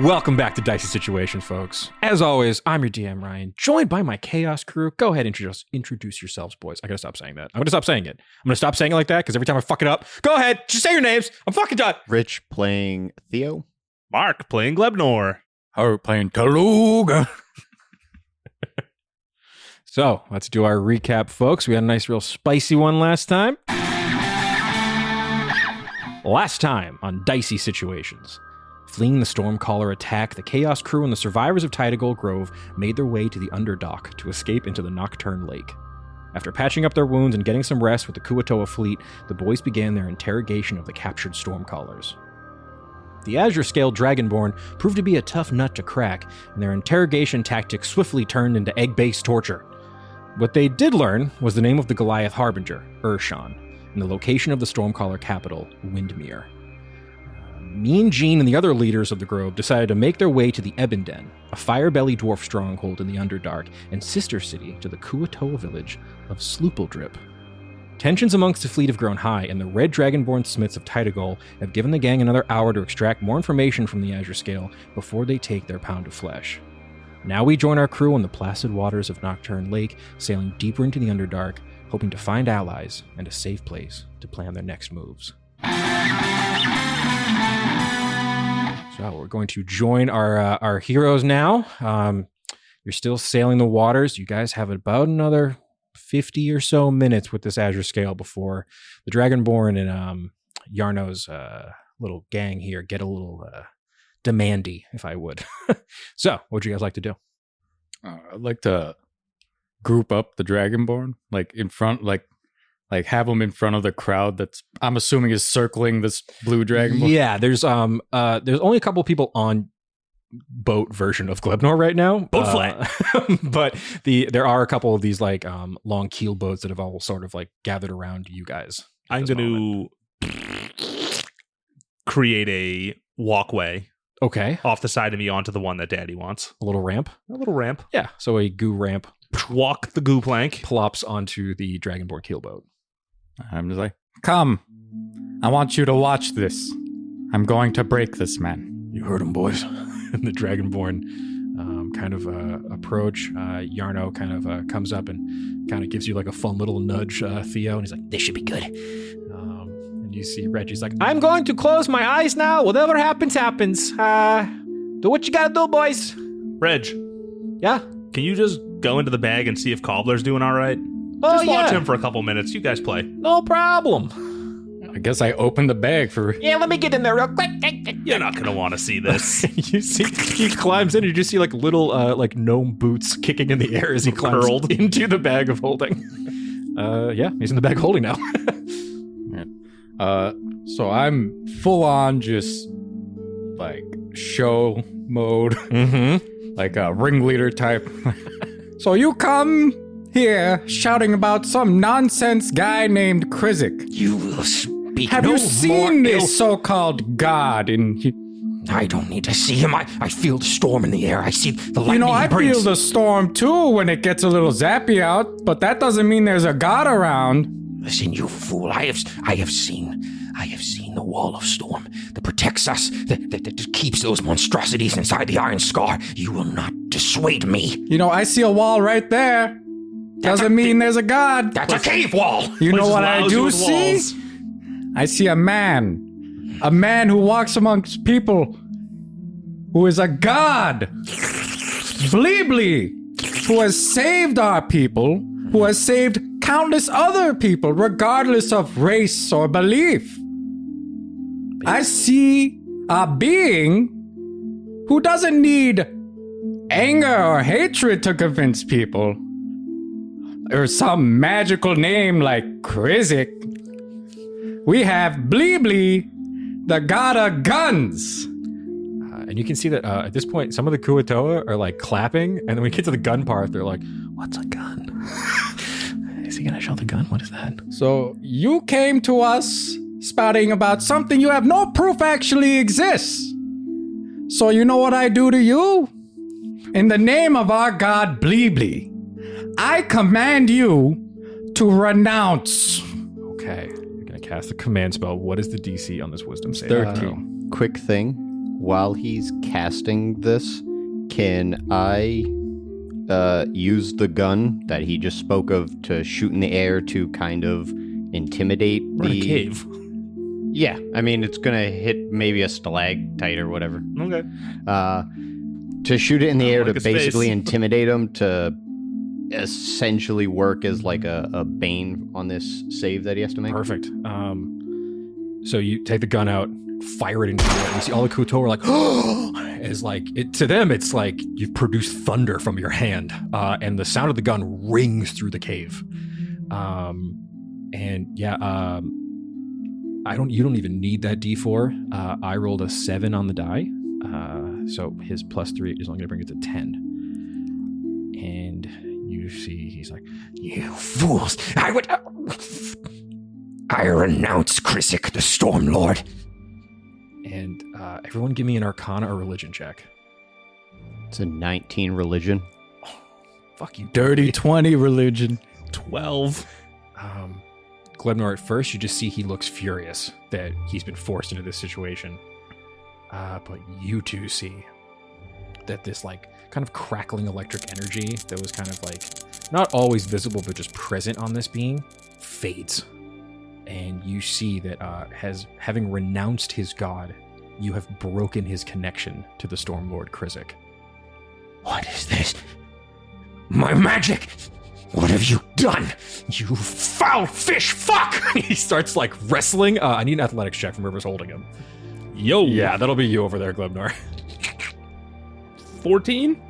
Welcome back to Dicey Situations, folks. As always, I'm your DM, Ryan, joined by my Chaos crew. Go ahead and introduce yourselves, boys. I gotta stop saying that. I'm gonna stop saying it. I'm gonna stop saying it like that, because every time I fuck it up, go ahead, just say your names. I'm fucking done. Rich playing Theo. Mark playing Glebnor. Harout playing Tooluuga. So, let's do our recap, folks. We had a nice, real spicy one last time. Last time on Dicey Situations. Fleeing the Stormcaller attack, the Chaos crew and the survivors of Titaghol Grove made their way to the Underdock to escape into the Nocturn Lake. After patching up their wounds and getting some rest with the Kuatoa fleet, the boys began their interrogation of the captured Stormcallers. The Azure-scaled Dragonborn proved to be a tough nut to crack, and their interrogation tactics swiftly turned into egg-based torture. What they did learn was the name of the Goliath Harbinger, Urshan, and the location of the Stormcaller capital, Windmere. Mean Gene and the other leaders of the Grove decided to make their way to the Ebenden, a fire-belly dwarf stronghold in the Underdark and sister city to the Kuatoa village of Sloobledrip. Tensions amongst the fleet have grown high, and the Red Dragonborn Smiths of Titaghol have given the gang another hour to extract more information from the Azure Scale before they take their pound of flesh. Now we join our crew on the placid waters of Nocturn Lake, sailing deeper into the Underdark, hoping to find allies and a safe place to plan their next moves. So we're going to join our heroes now. You're still sailing the waters. You guys have about another 50 or so minutes with this Azure Scale before the Dragonborn and Yarno's little gang here get a little demandy, if I would. So, what would you guys like to do? I'd like to group up the Dragonborn, like in front, like have them in front of the crowd that's, I'm assuming, is circling this blue Dragonborn. Yeah, there's only a couple people on boat version of Glebnor right now. Boat flat. But there are a couple of these like long keel boats that have all sort of like gathered around you guys. I'm going to create a walkway. Okay. Off the side of me onto the one that Daddy wants. A little ramp? A little ramp. Yeah, so a goo ramp. Walk the goo plank. Plops onto the Dragonborn keel boat. I'm just like, come. I want you to watch this. I'm going to break this man. You heard him, boys. And the Dragonborn kind of approach. Yarno kind of comes up and kind of gives you like a fun little nudge, Theo, and he's like, this should be good. And you see Reggie's like, I'm going to close my eyes now. Whatever happens, happens. Do what you gotta do, boys. Reg. Yeah? Can you just go into the bag and see if Cobbler's doing all right? Oh, just watch yeah. him for a couple minutes. You guys play. No problem. I guess I opened the bag for... Yeah, let me get in there real quick. You're not going to want to see this. You see, he climbs in and you just see like little like gnome boots kicking in the air as he climbs Curled into the bag of holding. Yeah, he's in the bag holding now. So I'm full on just like show mode, like a ringleader type. So you come here shouting about some nonsense guy named Krizik. You will speak. Have no you seen more this so-called god in here? I don't need to see him. I feel the storm in the air. I see the lightning. You know, I brings. feel the storm too when it gets a little zappy out, but that doesn't mean there's a god around. Listen, you fool. I have seen the wall of storm that protects us, that keeps those monstrosities inside the Iron Scar. You will not dissuade me. You know, I see a wall right there. Doesn't mean there's a god. That's a cave wall. You know Places what I lousy do with see? walls. I see a man who walks amongst people, who is a god. Bli Bli, who has saved our people, who has saved countless other people, regardless of race or belief. I see a being who doesn't need anger or hatred to convince people, or some magical name like Krizik. We have Bli Bli, the god of guns. And you can see that at this point, some of the Kuatoa are like clapping, and then when we get to the gun part, they're like, what's a gun? Is he gonna show the gun? What is that? So you came to us spouting about something you have no proof actually exists. So you know what I do to you? In the name of our god Bli Bli, I command you to renounce. Okay, you're gonna cast a command spell. What is the DC on this wisdom save? 13. Quick thing. while he's casting this, can I use the gun that he just spoke of to shoot in the air to kind of intimidate We're in a cave. Yeah, I mean, it's going to hit maybe a stalactite or whatever. Okay. To shoot it in the air like to a space. basically intimidate him to essentially work as like a bane on this save that he has to make. Perfect. So you take the gun out, fire it into it, and you see all the Kuto are like, it's like, to them, it's like you've produced thunder from your hand, and the sound of the gun rings through the cave. You don't even need that D4. I rolled a 7 on the die, so his +3 is only going to bring it to 10. And you see, he's like, You fools! I renounce Krizik, the Storm Lord. and everyone give me an Arcana or Religion check. It's a 19 religion. Fuck you, Dirty 20 religion. 12. Glebnor, at first, you just see he looks furious that he's been forced into this situation. But you two see that this, like, kind of crackling electric energy that was kind of, like, not always visible, but just present on this being, fades. And you see that, having renounced his god, you have broken his connection to the Stormlord Krizik. What is this? My magic! What have you done? You foul fish fuck! He starts, like, wrestling. I need an athletics check from whoever's holding him. Yo. Yeah, that'll be you over there, Glebnor. 14?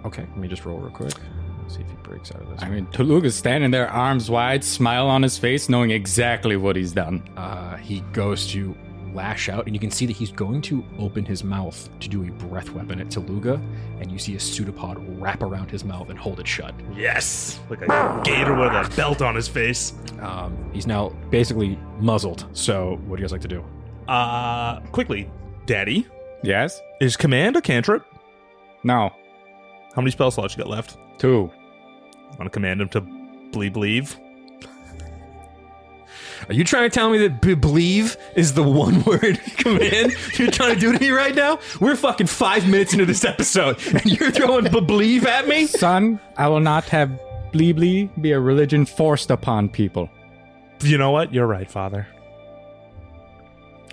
Okay, let me just roll real quick. Let's see if he breaks out of this. I mean, Tooluuga's standing there, arms wide, smile on his face, knowing exactly what he's done. He goes to lash out, and you can see that he's going to open his mouth to do a breath weapon at Tooluuga, and you see a pseudopod wrap around his mouth and hold it shut. Yes. Like a gator with a belt on his face. He's now basically muzzled, so what do you guys like to do? Quickly, Daddy, Yes? is command a cantrip? No. How many spell slots you got left? 2. Want to command him to believe? Are you trying to tell me that believe is the one word command you're trying to do to me right now? We're fucking 5 minutes into this episode, and you're throwing believe at me? Son, I will not have Bli Bli be a religion forced upon people. You know what? You're right, Father.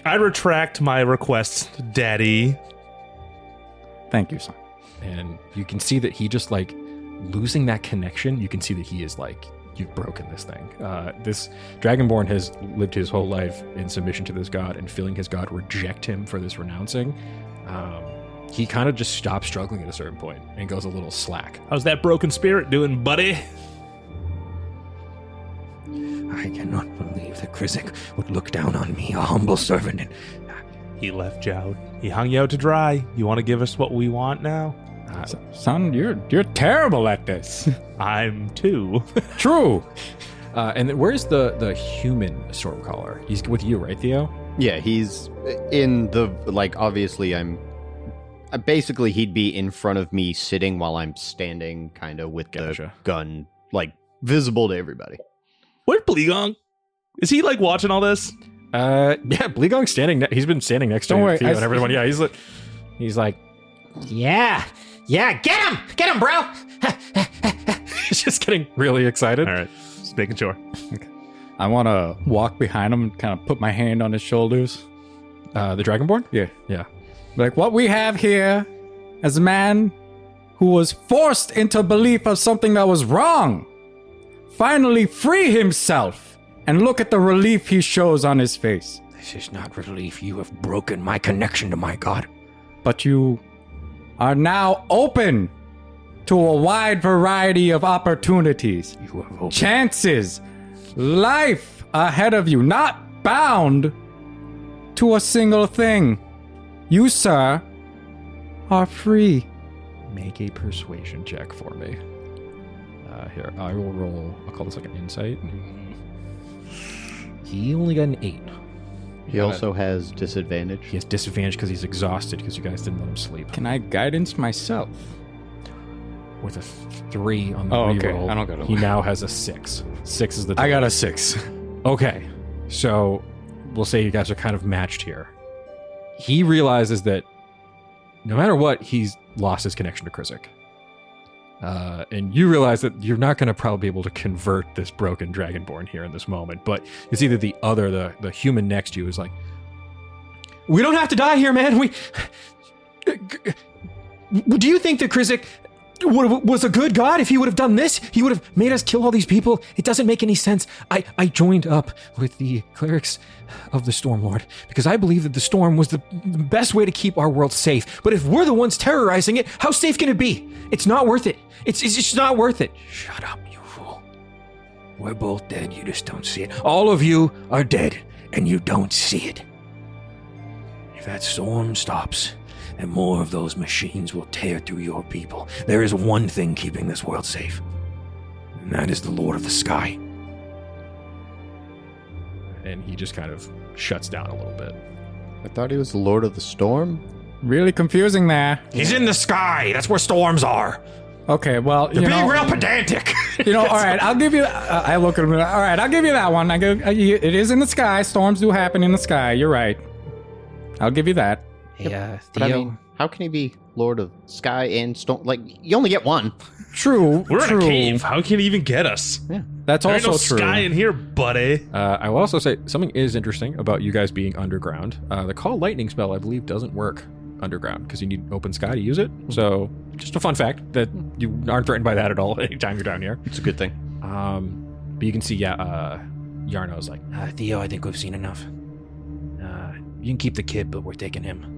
I retract my request, Daddy. Thank you, son. And you can see that he just, like, losing that connection, you can see that he is, like, you've broken this thing. This Dragonborn has lived his whole life in submission to this god, and feeling his god reject him for this renouncing, he kind of just stops struggling at a certain point and goes a little slack. How's that broken spirit doing, buddy? I cannot believe that Krizik would look down on me, a humble servant, and He left you out. He hung you out to dry. You want to give us what we want now? Son, you're terrible at this. I'm too. True. And then where's the human Stormcaller? He's with you, right, Theo? Yeah, he's in the, like, obviously basically he'd be in front of me sitting while I'm standing kind of with the Gotcha. gun, like, visible to everybody. Where's Bleegong? Is he like watching all this? Yeah, Bleegong's standing. He's been standing next Don't to worry, Theo and everyone. Yeah, he's like, yeah, get him, bro. he's just getting really excited. All right, just making sure. I want to walk behind him and kind of put my hand on his shoulders. The Dragonborn? Yeah. Like, what we have here is a man who was forced into belief of something that was wrong. Finally free himself, and look at the relief he shows on his face. This is not relief. You have broken my connection to my god. But you are now open to a wide variety of opportunities, You have opened. chances, life ahead of you, not bound to a single thing. You, sir, are free. Make a persuasion check for me. Here, I will roll. I'll call this like an insight. He only got an 8. He also has disadvantage. He has disadvantage because he's exhausted because you guys didn't let him sleep. Can I guidance myself? With a 3 on the Oh, okay. reroll, I don't got it. he now has a 6. 6 is the I got total. a 6. Okay, so we'll say you guys are kind of matched here. he realizes that no matter what, he's lost his connection to Krizik. And you realize that you're not going to probably be able to convert this broken Dragonborn here in this moment, but it's either the human next to you is like, we don't have to die here, man. Do you think that Krizik was a good god? If he would have done this, he would have made us kill all these people. It doesn't make any sense. I joined up with the clerics of the Storm Lord because I believe that the storm was the best way to keep our world safe. But if we're the ones terrorizing it, how safe can it be? It's not worth it. It's just not worth it. Shut up, you fool. We're both dead, you just don't see it. All of you are dead. And you don't see it. If that storm stops, and more of those machines will tear through your people, there is one thing keeping this world safe. And that is the Lord of the Sky. And he just kind of shuts down a little bit. I thought he was the Lord of the Storm. Really confusing there. He's in the sky. That's where storms are. Okay, well, You're being real pedantic. all right, I'll give you. I look at him. All right, I'll give you that one. It is in the sky. Storms do happen in the sky. You're right. I'll give you that. Hey, Theo. I mean, how can he be Lord of Sky and Storm? Like, you only get one. True. We're true. in a cave. How can he even get us? Yeah, that's there also ain't no true. sky in here, buddy. I will also say something is interesting about you guys being underground. The Call Lightning spell, I believe, doesn't work underground because you need open sky to use it. So, just a fun fact that you aren't threatened by that at all anytime you're down here. it's a good thing. But you can see, Yarno's like, Theo, I think we've seen enough. You can keep the kid, but we're taking him.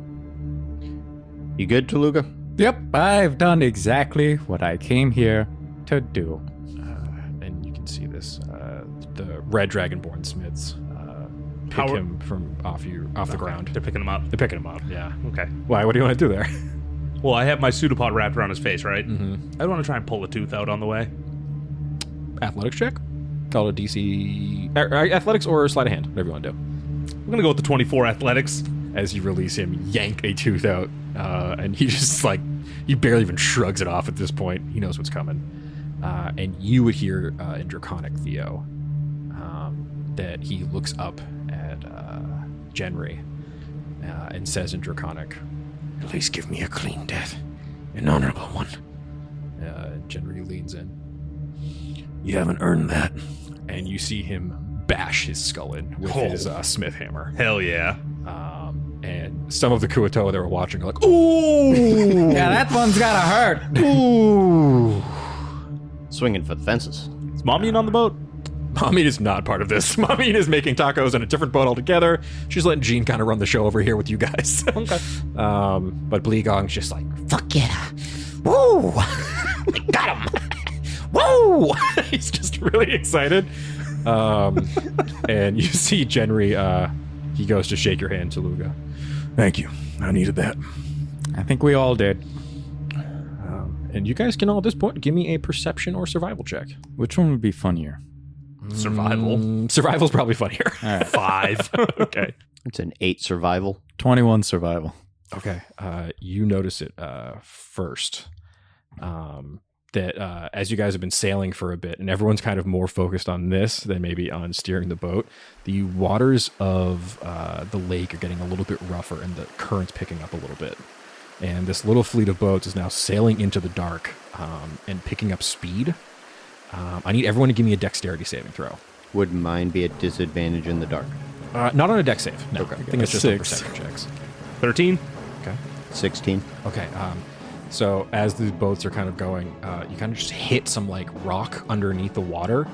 You good, Tooluuga? Yep, I've done exactly what I came here to do. and you can see this, the red Dragonborn smiths pick him from off the ground. They're picking him up. They're picking him up, yeah. Okay. Why? What do you want to do there? Well, I have my pseudopod wrapped around his face, right? Mm-hmm. I want to try and pull a tooth out on the way. Athletics check? Call it a DC... athletics or sleight of hand, whatever you want to do. I'm going to go with the 24 athletics. As you release him, yank a tooth out, and he just he barely even shrugs it off at this point. He knows what's coming. And you would hear in Draconic Theo that he looks up at Genry and says in Draconic, At least give me a clean death. An honorable one. Genry leans in, You haven't earned that. and you see him bash his skull in with his smith hammer. Hell yeah. And some of the Kuatoa that were watching are like, ooh! Yeah, that one's gotta hurt. Ooh! Swinging for the fences. Is Mommy in on the boat? Mommy is not part of this. Mommy is making tacos on a different boat altogether. She's letting Jean kind of run the show over here with you guys. Okay. But Bli Gong's just like, Fuck yeah. Woo! We got him. Woo! he's just really excited. And you see Genry, he goes to shake your hand, Tooluuga. Thank you. I needed that. I think we all did. And you guys can all at this point give me a perception or survival check. Which one would be funnier? Survival. Survival's probably funnier. All right. 5. Okay. It's an 8 survival. 21 survival. Okay. You notice it first. That as you guys have been sailing for a bit, and everyone's kind of more focused on this than maybe on steering the boat, the waters of the lake are getting a little bit rougher, and the current's picking up a little bit. And this little fleet of boats is now sailing into the dark and picking up speed. I need everyone to give me a dexterity saving throw. Would mine be at disadvantage in the dark? Not on a dex save. No, Okay. I think it's just on 6. perception checks. 13. Okay. 16. Okay. So as the boats are kind of going, you kind of just hit some rock underneath the water.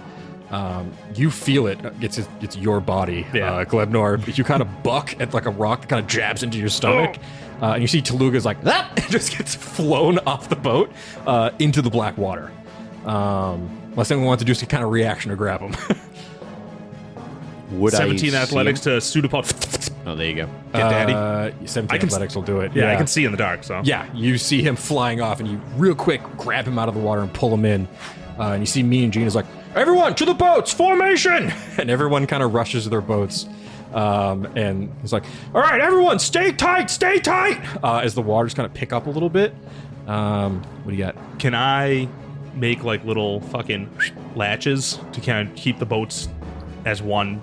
You feel it. It's your body, Yeah. Glebnor. You kind of buck at a rock that kind of jabs into your stomach. And you see Tooluuga's like, that! It just gets flown off the boat into the black water. Unless anyone wants to do some kind of reaction to grab him. Would 17 I athletics see to pseudopod. Oh, there you go. Get daddy. 17 I can- athletics will do it. Yeah, I can see in the dark, so. Yeah, you see him flying off, and you real quick grab him out of the water and pull him in. And you see me and Gene is like, everyone to the boats, formation! And everyone kind of rushes to their boats. And he's like, all right, everyone, stay tight, stay tight! As the waters kind of pick up a little bit. What do you got? Can I make little fucking latches to kind of keep the boats as one?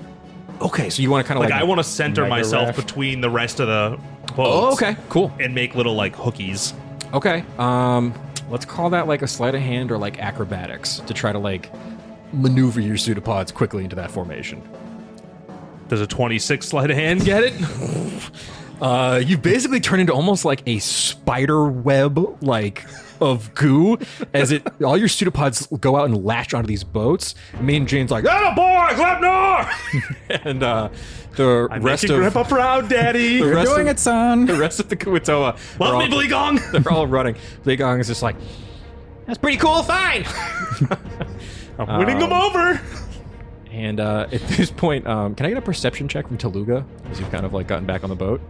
Okay, so you want to kind of I want to center mega myself raft. between the rest of the quotes. Oh, okay, cool. And make little like hookies. Okay, let's call that like a sleight of hand or like acrobatics to try to like maneuver your pseudopods quickly into that formation. Does a 26 sleight of hand get it? You basically turn into almost like a spider web, like of goo, as all your pseudopods go out and latch onto these boats. Me and Jane's like, "Oh boy, Glebnor!" And the I'm rest making of Grandpa proud, Daddy. the You're rest doing of, it, son. the rest of the Kuatoa, Love me, Bli Gong. they're all running. Bli Gong is just like, "That's pretty cool, fine." I'm winning them over. And at this point, can I get a perception check from Tooluuga as you've kind of like gotten back on the boat?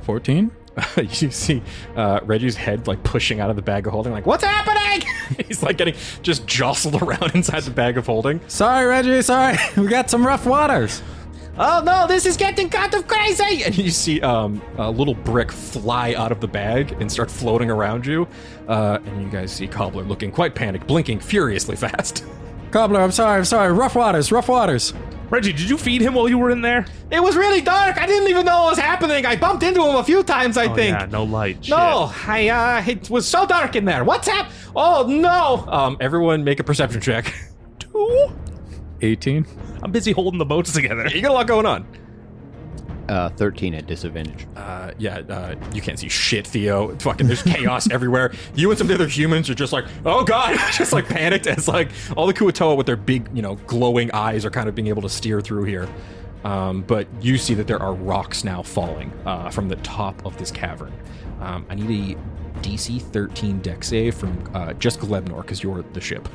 14? You see Reggie's head like pushing out of the bag of holding, like, "What's happening?" He's like getting just jostled around inside the bag of holding. Sorry, Reggie, sorry. We got some rough waters. Oh no, this is getting kind of crazy! And you see a little brick fly out of the bag and start floating around you. And you guys see Cobbler looking quite panicked, blinking furiously fast. Cobbler, I'm sorry. Rough waters. Reggie, did you feed him while you were in there? It was really dark. I didn't even know what was happening. I bumped into him a few times, I think. Yeah, no light. No, it was so dark in there. What's happening? Oh no! Everyone make a perception check. 2? 18? I'm busy holding the boats together. You got a lot going on. 13 at disadvantage. You can't see shit, Theo. Fucking, there's chaos everywhere. You and some of the other humans are just like, oh god, just like panicked as like all the Kuatoa with their big, glowing eyes are kind of being able to steer through here. But you see that there are rocks now falling from the top of this cavern. I need a DC 13 deck save from just Glebnor because you're the ship.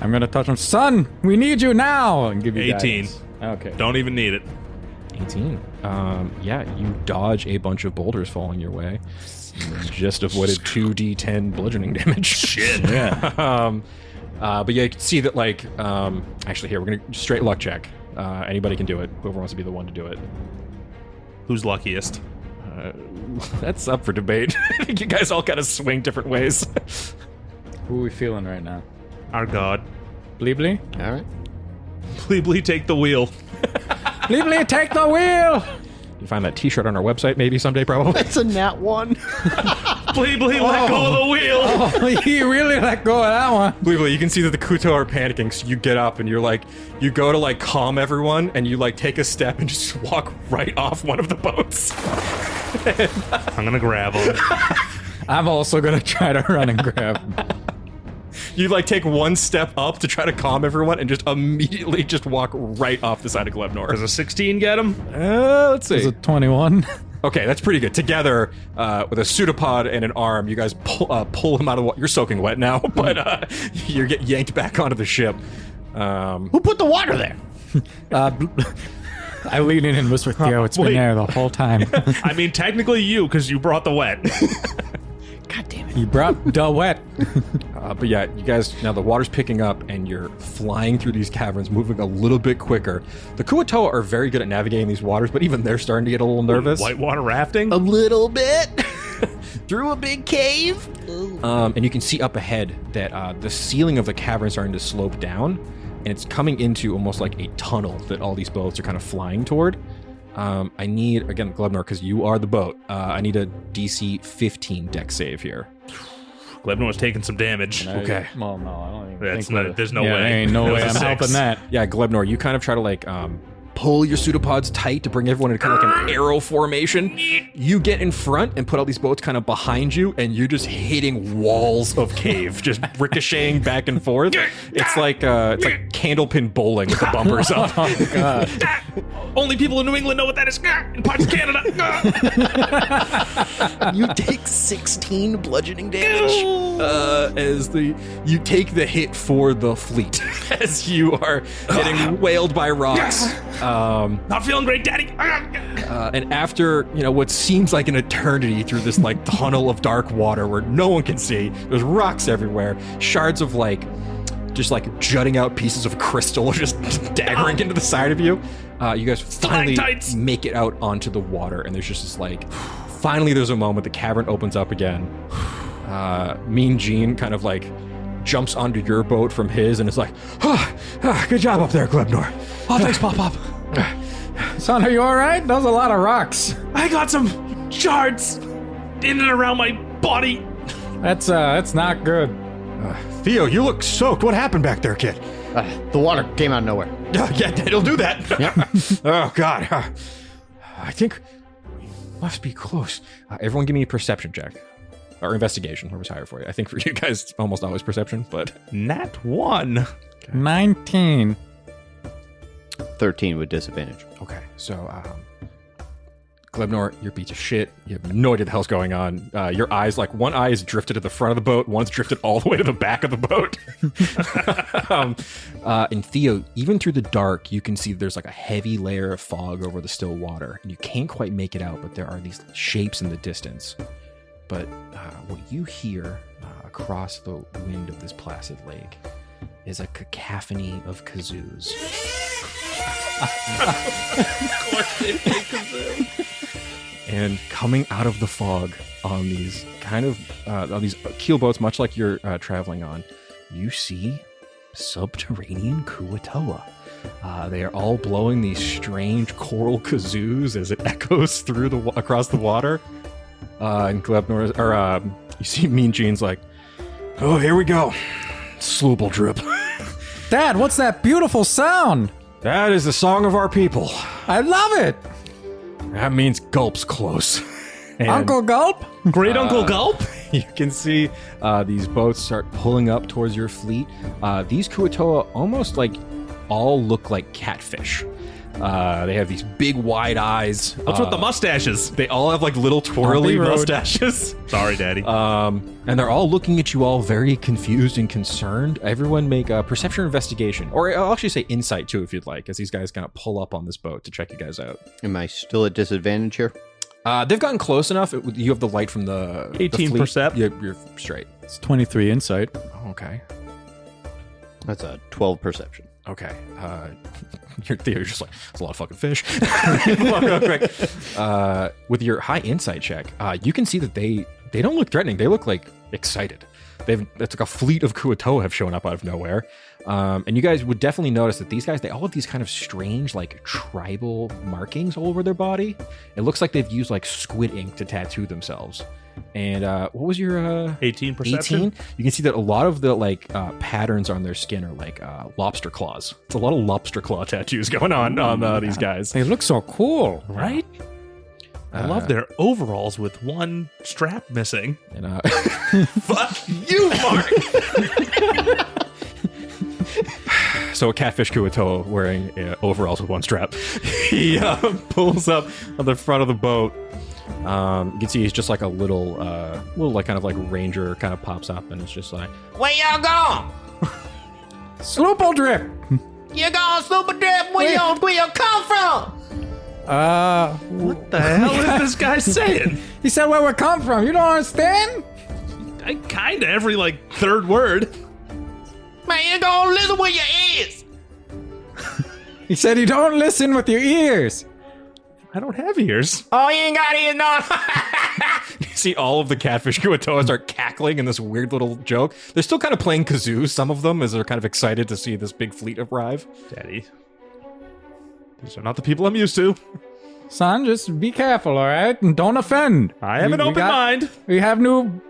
I'm gonna touch him. Son, we need you now! And give you 18. guidance. Okay. Don't even need it. 18. You dodge a bunch of boulders falling your way. Just avoided 2d10 bludgeoning damage. Shit. Yeah. But yeah, you can see that like, actually here, we're gonna straight luck check. Anybody can do it. Whoever wants to be the one to do it. Who's luckiest? That's up for debate. I think you guys all kind of swing different ways. Who are we feeling right now? Our god. Bli Bli? All right. Bli Bli, take the wheel. Bli Bli, take the wheel! You find that t-shirt on our website maybe someday, probably. That's a nat 1. Bli Bli, let go of the wheel. Oh, you really let go of that one. Bli Bli, you can see that the Kuto are panicking, so you get up and you're like, you go to like calm everyone, and you like take a step and just walk right off one of the boats. I'm gonna grab him. I'm also gonna try to run and grab him. You like take one step up to try to calm everyone and just immediately just walk right off the side of Glebnor. Does a 16 get him? Let's see. Is it 21? Okay, that's pretty good. Together, with a pseudopod and an arm, you guys pull him out of the water. You're soaking wet now, but you get yanked back onto the ship. Who put the water there? I lean in and whisper, Theo, it's been wait. there the whole time. I mean, technically you, because you brought the wet. God damn it. You brought the wet. But yeah, you guys, now the water's picking up and you're flying through these caverns, moving a little bit quicker. The Kuatoa are very good at navigating these waters, but even they're starting to get a little nervous. Whitewater rafting? A little bit. Through a big cave. And you can see up ahead that the ceiling of the cavern is starting to slope down, and it's coming into almost like a tunnel that all these boats are kind of flying toward. I need, again, Glebnor, because you are the boat, I need a DC 15 deck save here. Glebnor was taking some damage. Okay. Well, no, I don't even That's think not, there's no yeah, way. there ain't no That way was I'm a helping 6. that. Yeah, Glebnor, you kind of try to like pull your pseudopods tight to bring everyone into kind of like an arrow formation. You get in front and put all these boats kind of behind you, and you're just hitting walls of cave, just ricocheting back and forth. It's like candlepin bowling with the bumpers up. Oh, God. Only people in New England know what that is. In parts of Canada. You take 16 bludgeoning damage. As you take the hit for the fleet as you are getting whaled by rocks. Not feeling great, Daddy. And after, what seems like an eternity through this like tunnel of dark water where no one can see, there's rocks everywhere, shards of just like jutting out pieces of crystal just daggering into the side of you. You guys finally Stalactites. make it out onto the water, and there's just this like, finally there's a moment, the cavern opens up again. Mean Gene kind of like jumps onto your boat from his and is like, good job up there, Glebnor. Oh, thanks, Pop. Son, are you all right? That was a lot of rocks. I got some shards in and around my body. That's not good. Theo, you look soaked. What happened back there, kid? The water came out of nowhere. Yeah, it'll do that. Yep. Oh, God. I think we must be close. Everyone give me a perception check. Or investigation, whoever's higher for you. I think for you guys, it's almost always perception, but... Nat 1. 19. 13 with disadvantage. Okay, so, Glebnor, you're a piece of shit. You have no idea what the hell's going on. Your eyes, like, one eye is drifted to the front of the boat, one's drifted all the way to the back of the boat. And Theo, even through the dark, you can see there's like a heavy layer of fog over the still water, and you can't quite make it out, but there are these shapes in the distance. But what you hear across the wind of this placid lake is a cacophony of kazoos. And coming out of the fog on these kind of on these keel boats, much like you're traveling on, you see subterranean Kuatoa. They are all blowing these strange choral kazoos as it echoes through across the water. And Glebnor, you see Mean Gene's like, oh, here we go. Sloobledrip. Dad, what's that beautiful sound? That is the song of our people. I love it. That means Gulp's close. And Uncle Gulp? Great Uncle Gulp? you can see these boats start pulling up towards your fleet. These Kuatoa almost like all look like catfish. They have these big wide eyes. What's with the mustaches? They all have like little twirly Road. mustaches. Sorry, Daddy. And they're all looking at you all very confused and concerned. Everyone make a perception or investigation. Or I'll actually say insight too if you'd like, as these guys kind of pull up on this boat to check you guys out. Am I still at disadvantage here? They've gotten close enough. You have the light from the 18 fleet. percept. You're straight. It's 23 insight. Oh, okay. That's a 12 perception. Okay. You're just like, it's a lot of fucking fish. Walk real quick. With your high insight check, you can see that they don't look threatening. They look like excited. It's like a fleet of Kuatoa have shown up out of nowhere. And you guys would definitely notice that these guys, they all have these kind of strange, like, tribal markings all over their body. It looks like they've used, like, squid ink to tattoo themselves. And what was your 18 perception? 18? You can see that a lot of the like patterns on their skin are like lobster claws. It's a lot of lobster claw tattoos going on these guys. They look so cool. Right? I love their overalls with one strap missing. And, Fuck you, Mark! so a catfish Kuatoa wearing overalls with one strap. He pulls up on the front of the boat. You can see he's just like a little like kind of like ranger kind of pops up and it's just like, Where y'all going? Sloobledrip. You going Sloobledrip? Where you come from? What the hell is this guy saying? He said where we come from. You don't understand? I kinda every like third word. Man, you gonna listen with your ears. He said you don't listen with your ears. I don't have ears. Oh, you ain't got ears, no. you see all of the catfish Kuatoa start cackling in this weird little joke. They're still kind of playing kazoo, some of them, as they're kind of excited to see this big fleet arrive. Daddy, these are not the people I'm used to. Son, just be careful, all right? And don't offend. I have an open mind. We have new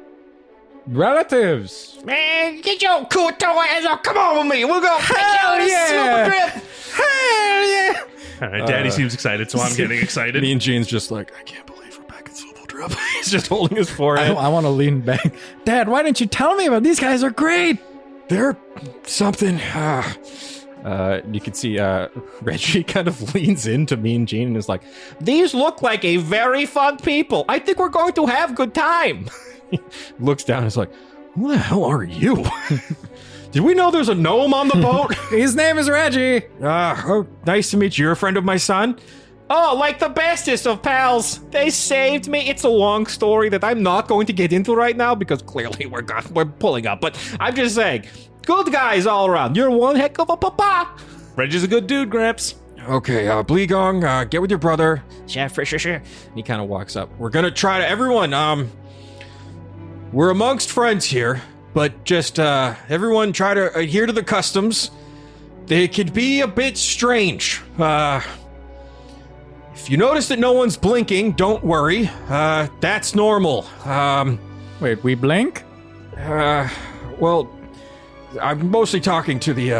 relatives. Man, get your Kuatoa ass up. Come on with me. We're gonna take you on this Sloobledrip. Hell yeah! All right, Daddy seems excited, so I'm getting excited. Me and Gene's just like, I can't believe we're back at Sloobledrip. He's just holding his forehead. I want to lean back. Dad, why didn't you tell me about these guys? Are great. They're something. You can see Reggie kind of leans into Mean Gene and is like, These look like a very fun people. I think we're going to have a good time. he looks down and is like, who the hell are you? Did we know there's a gnome on the boat? His name is Reggie. Oh, nice to meet you. You're a friend of my son? Oh, like the bestest of pals. They saved me. It's a long story that I'm not going to get into right now because clearly we're pulling up. But I'm just saying, good guys all around. You're one heck of a papa. Reggie's a good dude, Gramps. Okay, Bli Gong, get with your brother. Sure. And he kind of walks up. We're gonna try to, everyone, we're amongst friends here, but just, everyone try to adhere to the customs. They could be a bit strange. If if you notice that no one's blinking, don't worry. That's normal. Wait, we blink? Well, I'm mostly talking to the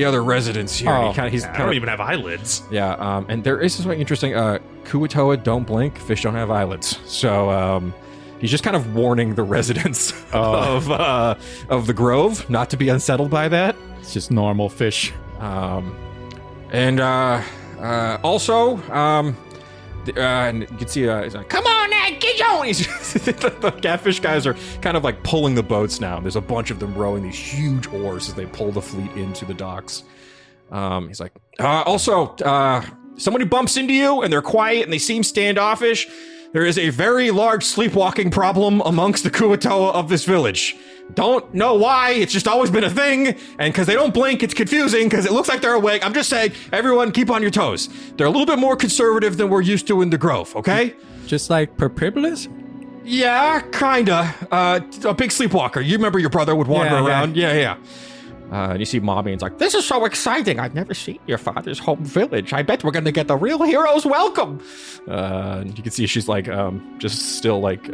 other residents here. Oh, I don't even have eyelids. Yeah, and there is something interesting. Kuatoa don't blink, fish don't have eyelids. So, he's just kind of warning the residents of the Grove not to be unsettled by that. It's just normal fish. Also, and you can see, he's like, come on now, get on! The catfish guys are kind of like pulling the boats now. There's a bunch of them rowing these huge oars as they pull the fleet into the docks. He's like, somebody bumps into you and they're quiet and they seem standoffish. There is a very large sleepwalking problem amongst the Kuatoa of this village. Don't know why, it's just always been a thing, and because they don't blink, it's confusing, because it looks like they're awake. I'm just saying, everyone keep on your toes. They're a little bit more conservative than we're used to in the Grove, okay? Just like Perpibulis? Yeah, kinda. A big sleepwalker. You remember your brother would wander around? Yeah. And you see Mommy and's like, this is so exciting. I've never seen your father's home village. I bet we're going to get the real hero's welcome. And you can see she's like, just still like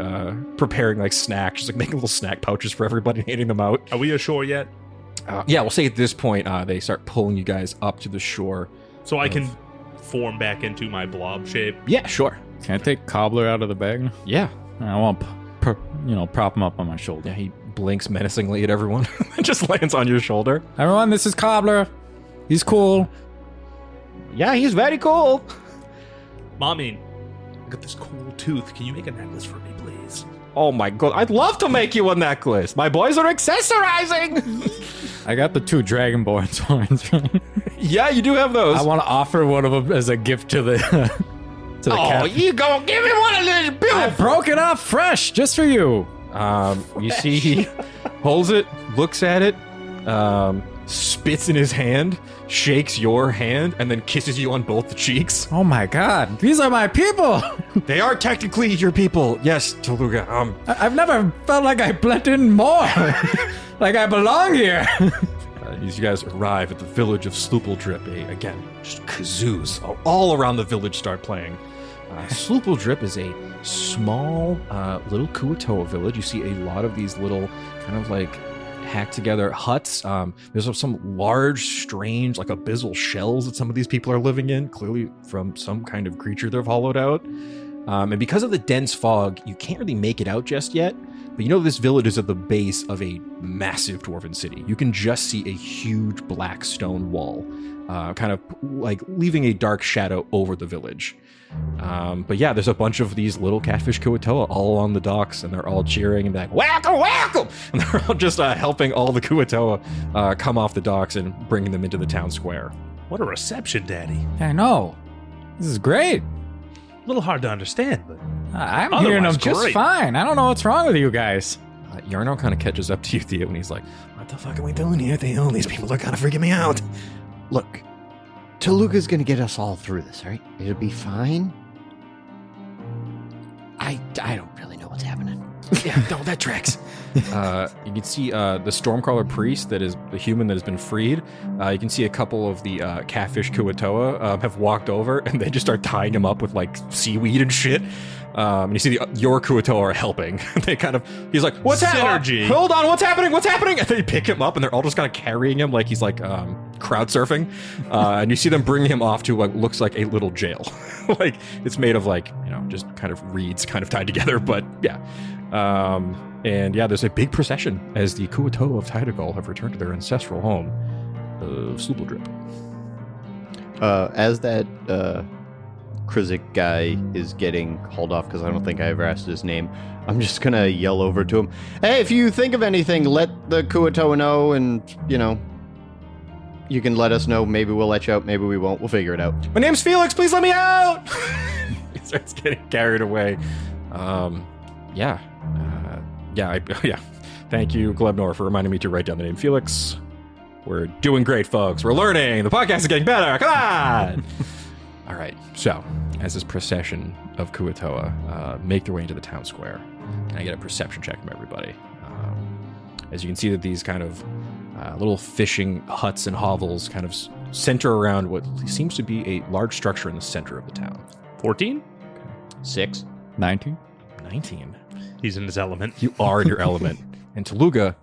preparing like snacks. She's like making little snack pouches for everybody and handing them out. Are we ashore yet? Yeah, we'll say at this point, they start pulling you guys up to the shore. So I can form back into my blob shape. Yeah, sure. Can I take Cobbler out of the bag? Yeah. I want, prop him up on my shoulder. Yeah, he blinks menacingly at everyone and just lands on your shoulder. Everyone, this is Cobbler. He's cool. Yeah, he's very cool. Mommy, I got this cool tooth. Can you make a necklace for me, please? Oh my god, I'd love to make you a necklace. My boys are accessorizing. I got the 2 Dragonborn horns. Yeah, you do have those. I want to offer one of them as a gift to the to the cat. You go give me one of these I beautiful. broke it off fresh just for you. You see he holds it, looks at it, spits in his hand, shakes your hand, and then kisses you on both the cheeks. Oh my god, these are my people. They are technically your people. Yes, Tooluuga. I've never felt like I blend in more. Like I belong here. As you guys arrive at the village of Sloobledrip, again, just kazoos all around the village start playing. Sloobledrip is a small little Kuatoa village. You see a lot of these little kind of like hacked together huts. There's some large, strange, like abyssal shells that some of these people are living in, clearly from some kind of creature they've hollowed out. And because of the dense fog, you can't really make it out just yet. But you know this village is at the base of a massive dwarven city. You can just see a huge black stone wall, kind of like leaving a dark shadow over the village. But yeah, there's a bunch of these little catfish Kuatoa all along the docks, and they're all cheering and being like, welcome, welcome! And they're all just helping all the Kuatoa come off the docks and bringing them into the town square. What a reception, Daddy. I know. This is great. A little hard to understand, but I'm hearing them just great. fine. I don't know what's wrong with you guys. Yarno kind of catches up to you, Theo, and he's like, What the fuck are we doing here, Theo? These people are kind of freaking me out. Look, Tooluuga's gonna get us all through this, right? It'll be fine. I don't really know what's happening. Yeah, no, that tracks. you can see the Stormcrawler priest, that is the human that has been freed. You can see a couple of the catfish Kuatoa have walked over, and they just start tying him up with like seaweed and shit. And you see your Kuatoa are helping. They kind of, he's like, what's happening? Synergy. Hold on, what's happening? What's happening? And they pick him up, and they're all just kind of carrying him like he's like crowd surfing. And you see them bringing him off to what looks like a little jail. Like it's made of like, just kind of reeds kind of tied together, but yeah. And yeah, there's a big procession as the Kuatoa of Titaghol have returned to their ancestral home of Sloobledrip. As that Krizik guy is getting hauled off, because I don't think I ever asked his name, I'm just gonna yell over to him, hey, if you think of anything, let the Kuatoa know, and, you can let us know. Maybe we'll let you out, maybe we won't. We'll figure it out. My name's Felix, please let me out! He starts getting carried away. Yeah. Thank you, Glebnor, for reminding me to write down the name Felix. We're doing great, folks. We're learning. The podcast is getting better. Come on! All right. So, as this procession of Kuatoa make their way into the town square, can I get a perception check from everybody? As you can see that these kind of little fishing huts and hovels kind of center around what seems to be a large structure in the center of the town. 14? 6. 19. 19. He's in his element. You are in your element. And Tooluuga,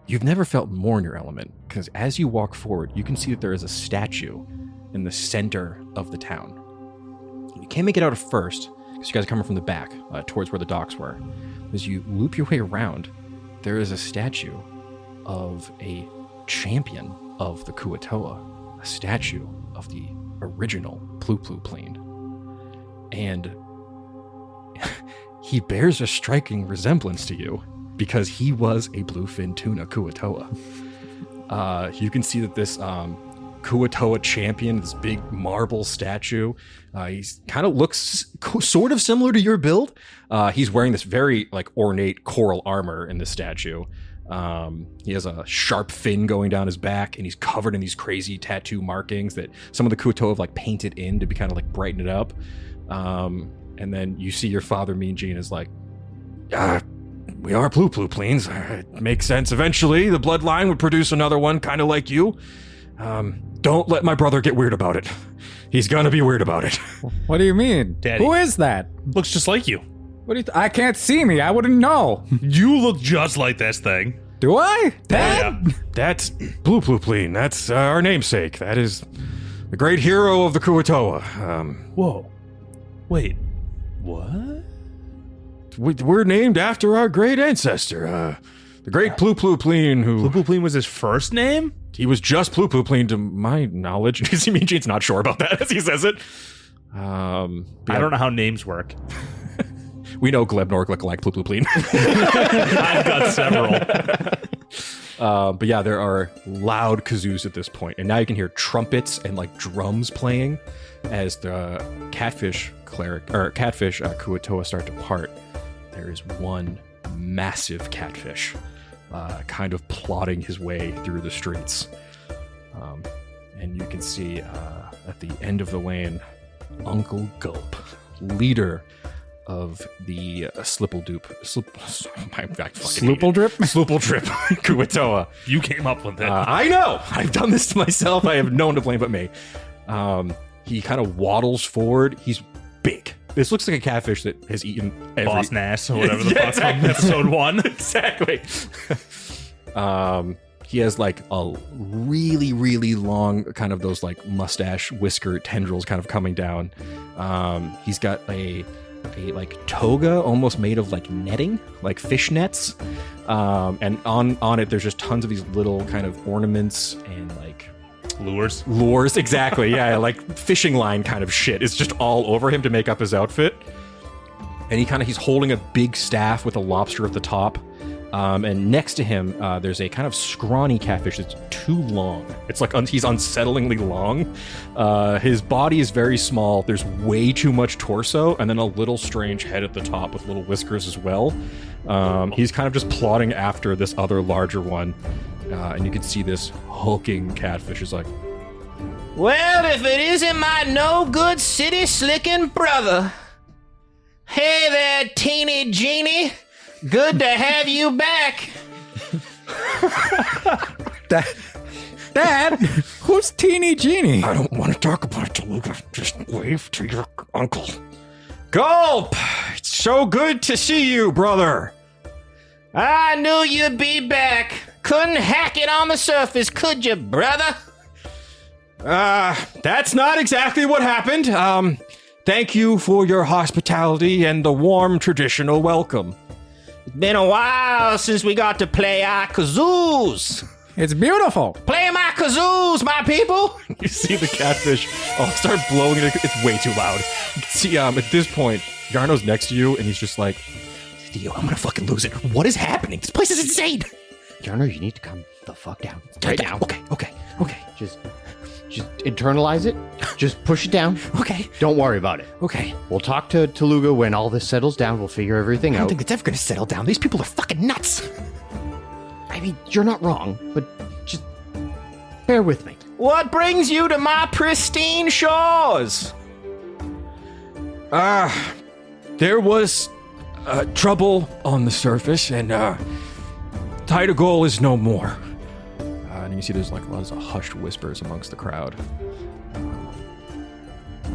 you've never felt more in your element, because as you walk forward, you can see that there is a statue in the center of the town. You can't make it out at first, because you guys are coming from the back, towards where the docks were. As you loop your way around, there is a statue of a champion of the Kuo-toa, a statue of the original Ploopploopleen. And he bears a striking resemblance to you, because he was a bluefin tuna Kuo-toa. You can see that this Kuo-toa champion, this big marble statue, he's kind of looks sort of similar to your build. He's wearing this very like ornate coral armor in this statue. He has a sharp fin going down his back, and he's covered in these crazy tattoo markings that some of the Kuo-toa have like painted in to be kind of like brighten it up. And then you see your father, Mean Gene, is like, we are Ploopploopleens. It makes sense. Eventually, the bloodline would produce another one kind of like you. Don't let my brother get weird about it. He's gonna be weird about it. What do you mean? Daddy. Who is that? Looks just like you. What do you I can't see me. I wouldn't know. You look just like this thing. Do I? Dad? Yeah. That's Ploopploopleen. That's our namesake. That is the great hero of the Kuo-toa. Whoa. Wait. What? We're named after our great ancestor, the great Ploopploopleen, who... Ploopploopleen was his first name? He was just Ploopploopleen to my knowledge. You see, Mean Gene's not sure about that as he says it. I don't know how names work. We know Glebnor, Glekilak, Ploopploopleen. I've got several. But yeah, there are loud kazoos at this point, and now you can hear trumpets and like drums playing as the catfish Kuo-toa start to part. There is one massive catfish kind of plodding his way through the streets. And you can see at the end of the lane, Uncle Gulp, leader of the Sloobledrip Kuo-toa. You came up with it. I know! I've done this to myself. I have no one to blame but me. He kind of waddles forward. He's big. This looks like a catfish that has eaten Boss Nass or whatever the fuck's on episode 1. Exactly. He has like a really, really long kind of those like mustache whisker tendrils kind of coming down. He's got a like toga almost made of like netting, like fish nets. And on it, there's just tons of these little kind of ornaments and like Lures, exactly. Yeah, like fishing line kind of shit. It's just all over him to make up his outfit. And he's holding a big staff with a lobster at the top. And next to him, there's a kind of scrawny catfish that's too long. It's like he's unsettlingly long. His body is very small. There's way too much torso, and then a little strange head at the top with little whiskers as well. He's kind of just plodding after this other larger one. And you can see this hulking catfish is like, Well, if it isn't my no-good city-slicking brother. Hey there, teeny genie. Good to have you back. Dad, who's Teeny Genie? I don't want to talk about it, Tooluuga. Just wave to your uncle. Gulp! It's so good to see you, brother. I knew you'd be back. Couldn't hack it on the surface, could you, brother? that's not exactly what happened. Thank you for your hospitality and the warm traditional welcome. It's been a while since we got to play our kazoos. It's beautiful. Play my kazoos, my people. You see the catfish start blowing it. It's way too loud. You can see at this point, Yarno's next to you, and he's just like, Theo, I'm gonna fucking lose it. What is happening? This place is insane. Yarno, you need to calm the fuck down. Right now. Okay. Just internalize it. Just push it down. Okay. Don't worry about it. Okay. We'll talk to Tooluuga when all this settles down. We'll figure everything I don't out. think it's ever gonna settle down. These people are fucking nuts. I mean, you're not wrong, but just bear with me. What brings you to my pristine shores? there was trouble on the surface, and Titaghol is no more. And you see there's like lots of hushed whispers amongst the crowd.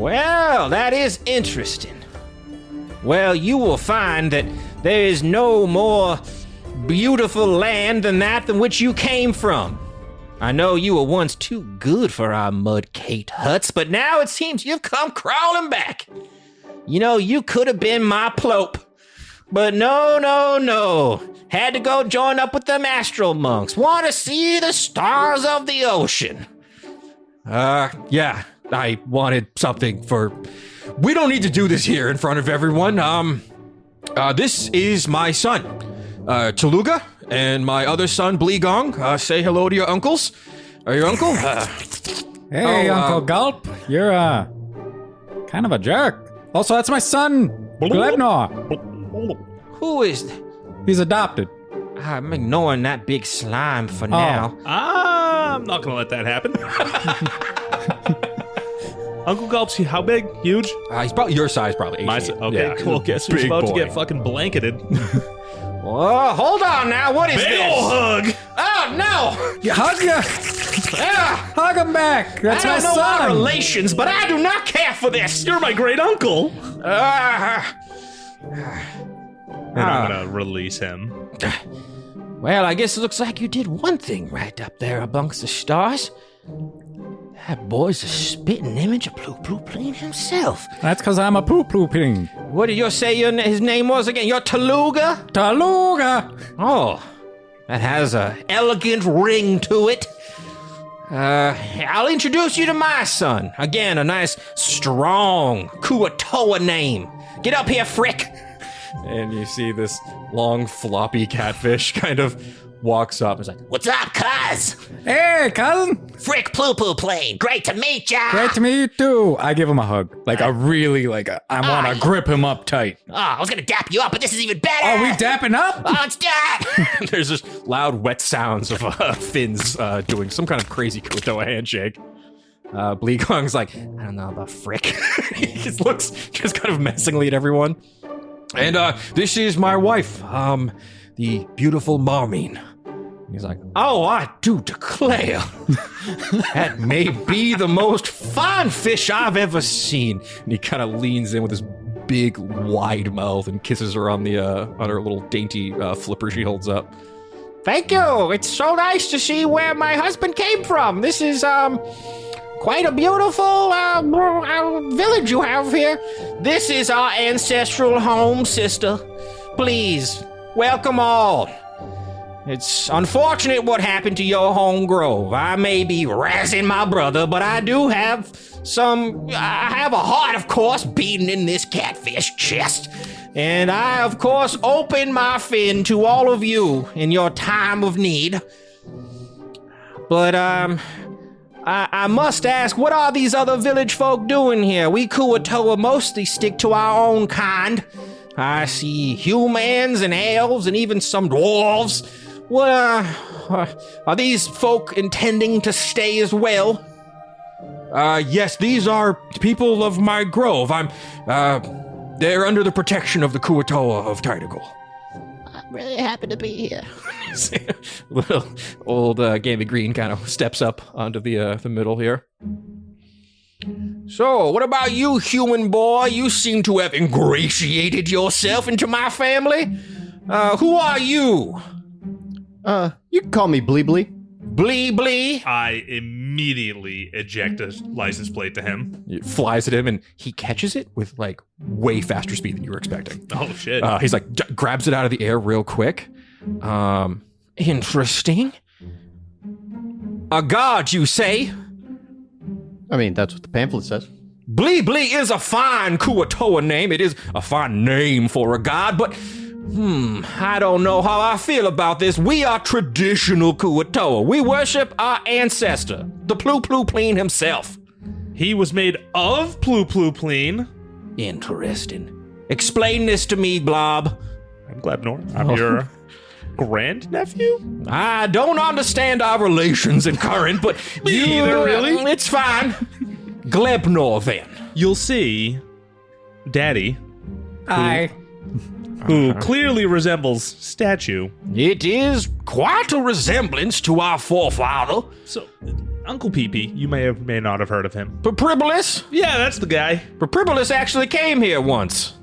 Well, that is interesting. Well, you will find that there is no more beautiful land than that from which you came from. I know you were once too good for our mud-caked huts, but now it seems you've come crawling back. You know, you could have been my Ploop. But no. Had to go join up with them astral monks. Want to see the stars of the ocean. Yeah, I wanted something for... We don't need to do this here in front of everyone. This is my son, Tooluuga, and my other son, Bli Bli. Say hello to your uncles. Your uncle? Hey, Uncle Gulp. You're, kind of a jerk. Also, that's my son, Glebnor. Who is... He's adopted. I'm ignoring that big slime for now. I'm not gonna let that happen. Uncle Gulp's how big? Huge? He's probably your size, probably. My 8 feet. okay, Yeah, cool. Guess who's big about to boy. get fucking blanketed? Whoa, hold on now. What is Big this? ol' hug! Oh, no. You hug ya. Ah, Hug him back. That's I my don't know our son. relations, but I do not care for this. You're my great uncle! Ah. And I'm gonna release him. Well, I guess it looks like you did one thing right up there amongst the stars. That boy's a spitting image of Ploopploopleen himself. That's because I'm a Ploopploopleen. What did you say his name was again? Your Tooluuga? Tooluuga. Oh, that has a elegant ring to it. I'll introduce you to my son. Again, a nice, strong Kuatoa name. Get up here, Frick. And you see this long, floppy catfish kind of walks up and is like, What's up, cuz? Hey, cousin. Frick Ploopploopleen. Great to meet ya. Great to meet you too. I give him a hug. Like a really I want to grip him up tight. Oh, I was gonna dap you up, but this is even better. Oh, we dapping up? Oh, let's do it. there's just loud, wet sounds of fins doing some kind of crazy Kuatoa handshake. Bli Bli's like, I don't know about Frick. He just looks just kind of menacingly at everyone. And this is my wife, the beautiful Marmine. He's like, oh, I do declare, that may be the most fine fish I've ever seen. And he kind of leans in with his big, wide mouth and kisses her on her little dainty flipper she holds up. Thank you. It's so nice to see where my husband came from. This is, quite a beautiful village you have here. This is our ancestral home, sister. Please, welcome all. It's unfortunate what happened to your home grove. I may be razzing my brother, but I do have I have a heart, of course, beating in this catfish chest. And I, of course, open my fin to all of you in your time of need. But, I must ask, what are these other village folk doing here? We Kuatoa mostly stick to our own kind. I see humans and elves and even some dwarves. What, are these folk intending to stay as well? Yes, these are people of my grove. They're under the protection of the Kuatoa of Titaghol. I'm really happy to be here. Little old Gamey Green kind of steps up onto the middle here. So, what about you, human boy? You seem to have ingratiated yourself into my family. Who are you? You can call me Bli Bli. Bli Bli? I immediately eject a license plate to him. It flies at him, and he catches it with like way faster speed than you were expecting. Oh, shit. He's like grabs it out of the air real quick. Interesting. A god, you say? I mean, that's what the pamphlet says. Bli Bli is a fine Kuatoa name. It is a fine name for a god, but I don't know how I feel about this. We are traditional Kuatoa. We worship our ancestor, the Ploopploopleen himself. He was made of Ploopploopleen. Interesting. Explain this to me, Blob. I'm Glebnor. I'm your grandnephew? I don't understand our relations in current, but Me either, really? It's fine. Glebnor, then. You'll see Daddy, Aye. who clearly resembles statue. It is quite a resemblance to our forefather. So, Uncle Pee-Pee. You may not have heard of him. Pribulis? Yeah, that's the guy. Pribulis actually came here once.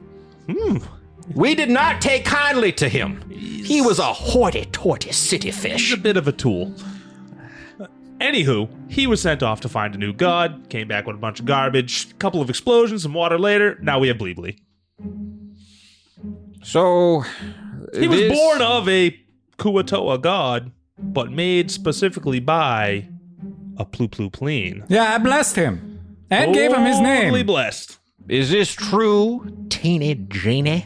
We did not take kindly to him. He was a hoity-toity city He's fish. a bit of a tool. Anywho, he was sent off to find a new god, came back with a bunch of garbage, a couple of explosions, some water later. Now we have Bli Bli. So, He was born of a Kuatoa god, but made specifically by a Ploopploopleen. Yeah, I blessed him. And gave him his Totally name. blessed. Is this true, Teeny Genie?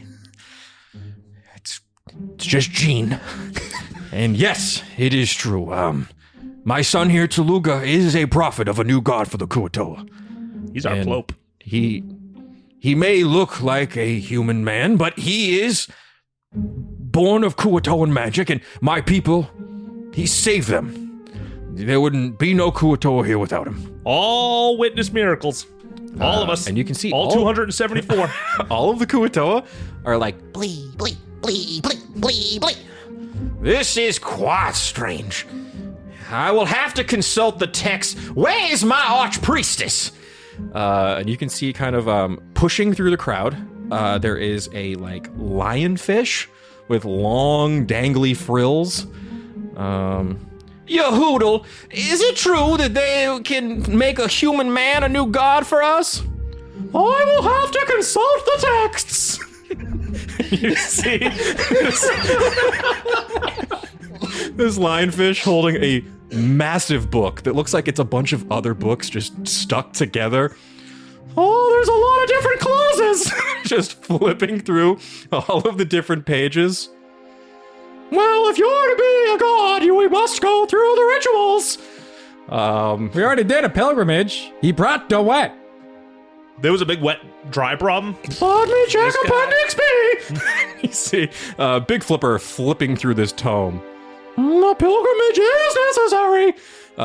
It's just Gene. And yes, it is true. My son here, Tooluuga, is a prophet of a new god for the Kuatoa. He's our And Ploop. He may look like a human man, but he is born of Kuatoan magic, and my people, he saved them. There wouldn't be no Kuatoa here without him. All witness miracles. All of us. And you can see all 274. all of the Kuatoa are like, Bli Bli Bli Bli Bli Bli. this is quite strange. I will have to consult the text. Where is my archpriestess? And you can see kind of pushing through the crowd, there is a like lionfish with long dangly frills. Yahoodle, is it true that they can make a human man a new god for us? I will have to consult the texts. You see this lionfish holding a massive book that looks like it's a bunch of other books just stuck together. Oh, there's a lot of different clauses. Just flipping through all of the different pages. Well, if you're to be a god, we must go through the rituals. We already did a pilgrimage. He brought the wet. There was a big wet dry problem. Let me check This guy. Appendix B. You see, Big Flipper flipping through this tome. The pilgrimage is necessary.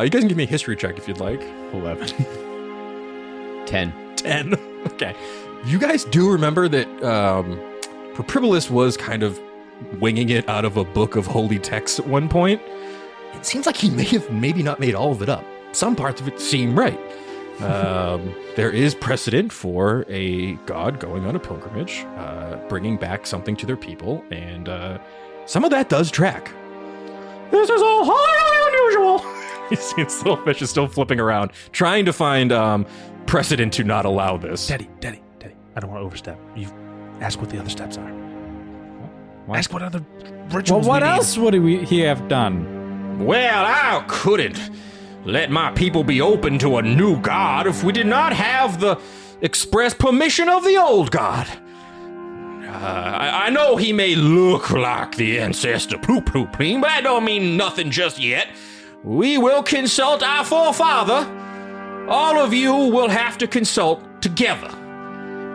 You guys can give me a history check if you'd like. 11. 10. 10. Okay. You guys do remember that Pribulis was kind of winging it out of a book of holy texts at one point. It seems like he may have maybe not made all of it up. Some parts of it seem right. There is precedent for a god going on a pilgrimage, bringing back something to their people, and some of that does track. This is all highly unusual. You see this little fish is still flipping around, trying to find precedent to not allow this. Daddy. I don't want to overstep. You ask what the other steps are. Ask what other Well, rituals what we need. else would he have done? Well, I couldn't let my people be open to a new god if we did not have the express permission of the old god. I know he may look like the ancestor Ploopploopleen, but that don't mean nothing just yet. We will consult our forefather. All of you will have to consult together.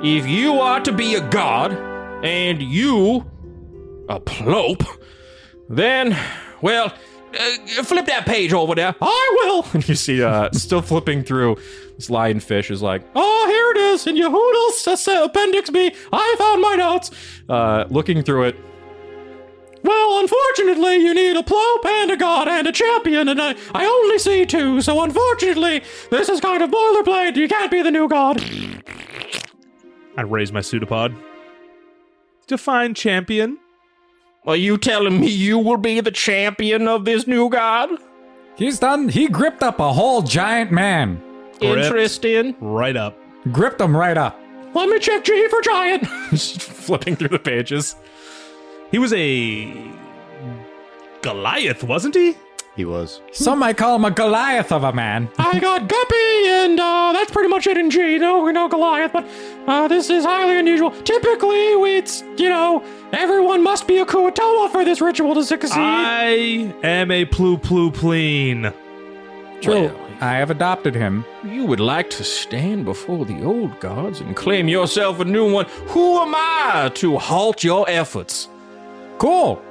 If you are to be a god, and you a Ploop, then, well, flip that page over there. I will. And you see, still flipping through, this lionfish is like, oh, here it is, in Yahoodle's Appendix B. I found my notes. Looking through it. Well, unfortunately, you need a Ploop and a god and a champion, and I only see two, so unfortunately, this is kind of boilerplate. You can't be the new god. I raise my pseudopod. Define champion. Are you telling me you will be the champion of this new god? He gripped up a whole giant man. Interesting. Right up. Gripped him right up. Let me check G for giant. Just flipping through the pages. He was a Goliath, wasn't he? He was. Some might call him a Goliath of a man. I got Guppy, and that's pretty much it in G. No Goliath, but this is highly unusual. Typically, it's, everyone must be a Kuatoa for this ritual to succeed. I am a Ploopploopleen. True. Well, I have adopted him. you would like to stand before the old gods and claim yourself a new one. Who am I to halt your efforts? Cool.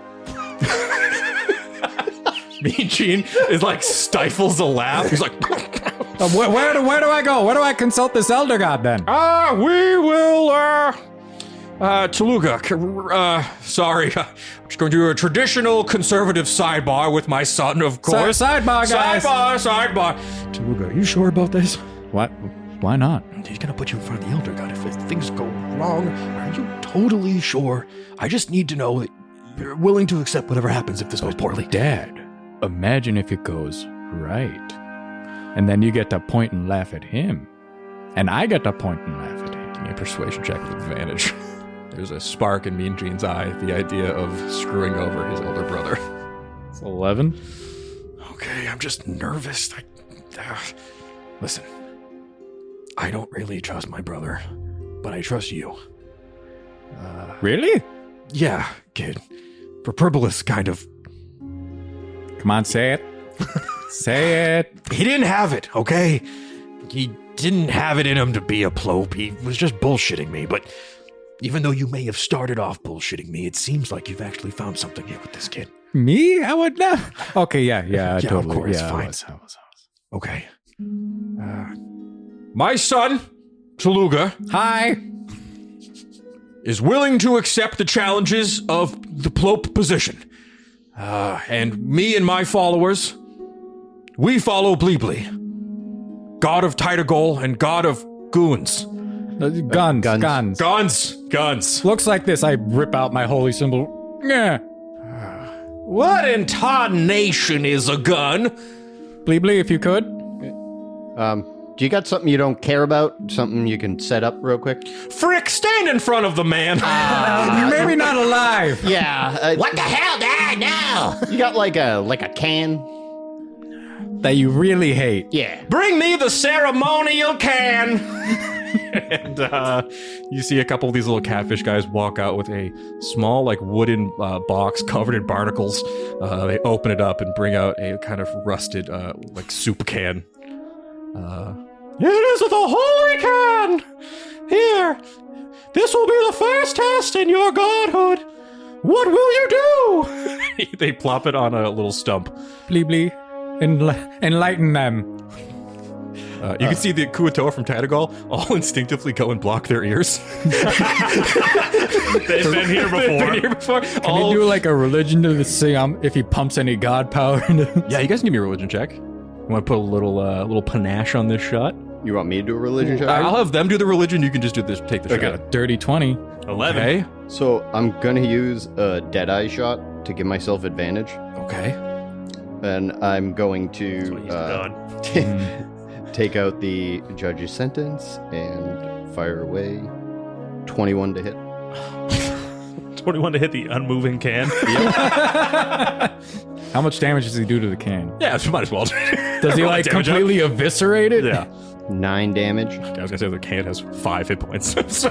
Mean Gene is like stifles a laugh. He's like, Where do I go? Where do I consult this elder god then? we will Tooluuga, sorry. I'm just going to do a traditional conservative sidebar with my son, of course. Sidebar, guys. Sidebar. Tooluuga, are you sure about this? What? Why not? He's gonna put you in front of the Elder God. If things go wrong, are you totally sure? I just need to know that you're willing to accept whatever happens if this goes poorly. Dad, imagine if it goes right. And then you get to point and laugh at him. And I get to point and laugh at him. Give me a persuasion check with advantage. There's a spark in Mean Gene's eye, the idea of screwing over his elder brother. It's 11. Okay, I'm just nervous. Listen, I don't really trust my brother, but I trust you. Really? Yeah, kid. Properbolus kind of. Come on, say it. Say it. He didn't have it, okay? He didn't have it in him to be a Ploop. He was just bullshitting me, but even though you may have started off bullshitting me, it seems like you've actually found something here with this kid. Me? I would not. Okay, yeah, of totally. course, yeah, fine. I was. Okay. My son, Tooluuga, Hi. is willing to accept the challenges of the Ploop position. And me and my followers, we follow Bli Bli, god of Titaghol and god of goons. Guns. Looks like this. I rip out my holy symbol. Yeah. What in tarnation is a gun? Bli Bli, if you could. Do you got something you don't care about? Something you can set up real quick? Frick, stand in front of the man. Maybe not alive. Yeah. What the hell, Dad? No! You got like a can? That you really hate. Yeah. Bring me the ceremonial can. And you see a couple of these little catfish guys walk out with a small, like, wooden box covered in barnacles. They open it up and bring out a kind of rusted, like, soup can. It is the holy can! Here, this will be the first test in your godhood. What will you do? They plop it on a little stump. Bli Bli, enlighten them. You can see the Kuatoa from Titaghol all instinctively go and block their ears. They've been here before. Can you do like a religion to the see if he pumps any god power into him? Yeah, you guys can give me a religion check. You want to put a little panache on this shot? You want me to do a religion check? I'll have them do the religion. You can just do this. Take the Okay, shot. dirty 20. 11. Okay. So I'm gonna use a Deadeye shot to give myself advantage. Okay. And I'm going He's to done. take out the judge's sentence and fire away. 21 to hit. 21 to hit the unmoving can. How much damage does he do to the can? Yeah, so might as well. Does he like Damage completely eviscerate it? Yeah. 9 damage. I was gonna say the can has 5 hit points. So,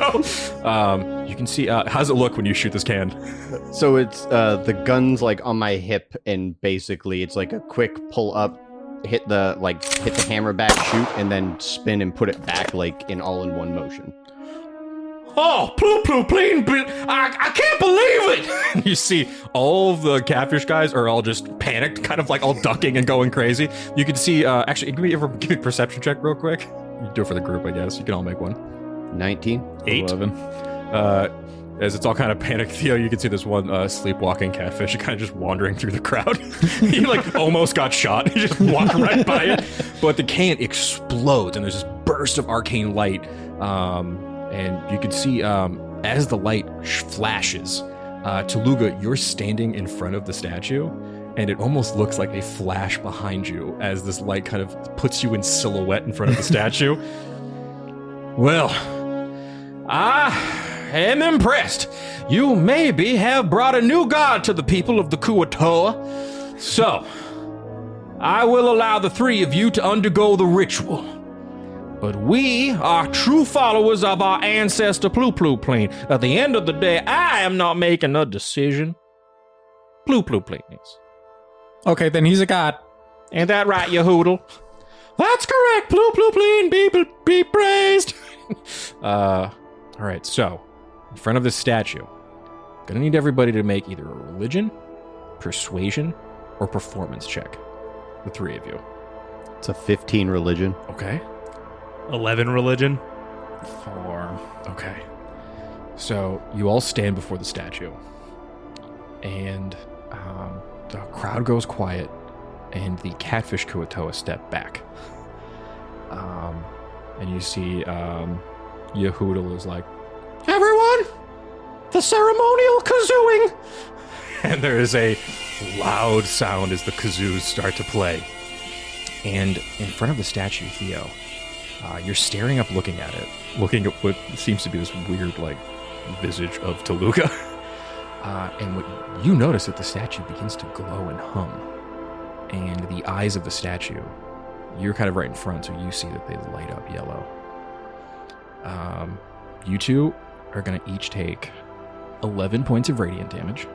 you can see. How does it look when you shoot this can? So it's the gun's like on my hip, and basically it's like a quick pull up, hit the hammer back, shoot, and then spin and put it back like in all in one motion. Oh, Ploopploopleen! I can't believe it! You see, all of the catfish guys are all just panicked, kind of like all ducking and going crazy. You can see, actually, give me a perception check real quick. You can do it for the group, I guess. You can all make one. 19. 8. 11. As it's all kind of panicked, Theo, you can see this one sleepwalking catfish kind of just wandering through the crowd. He like almost got shot. He just walked right by it. But the can explodes, and there's this burst of arcane light. And you can see as the light flashes, Tooluuga, you're standing in front of the statue, and it almost looks like a flash behind you as this light kind of puts you in silhouette in front of the statue. Well, I am impressed. You maybe have brought a new god to the people of the Kuatoa. So, I will allow the 3 of you to undergo the ritual. But we are true followers of our ancestor Ploopploopleen. At the end of the day, I am not making a decision. Ploopploopleen is. Okay, then he's a god. Ain't that right, you hoodle? That's correct, Ploopploopleen, be praised. All right, so, in front of this statue, gonna need everybody to make either a religion, persuasion, or performance check. The 3 of you. It's a 15 religion. Okay. 11 religion. 4. Okay. So you all stand before the statue, and the crowd goes quiet, and the catfish Kuatoa step back. And you see Yehoodle is like, "Everyone, the ceremonial kazooing!" And there is a loud sound as the kazoos start to play. And in front of the statue, Theo, you're staring up, looking at it, looking at what seems to be this weird, like, visage of Tooluuga. And what you notice that the statue begins to glow and hum. And the eyes of the statue, you're kind of right in front, so you see that they light up yellow. You two are going to each take 11 points of radiant damage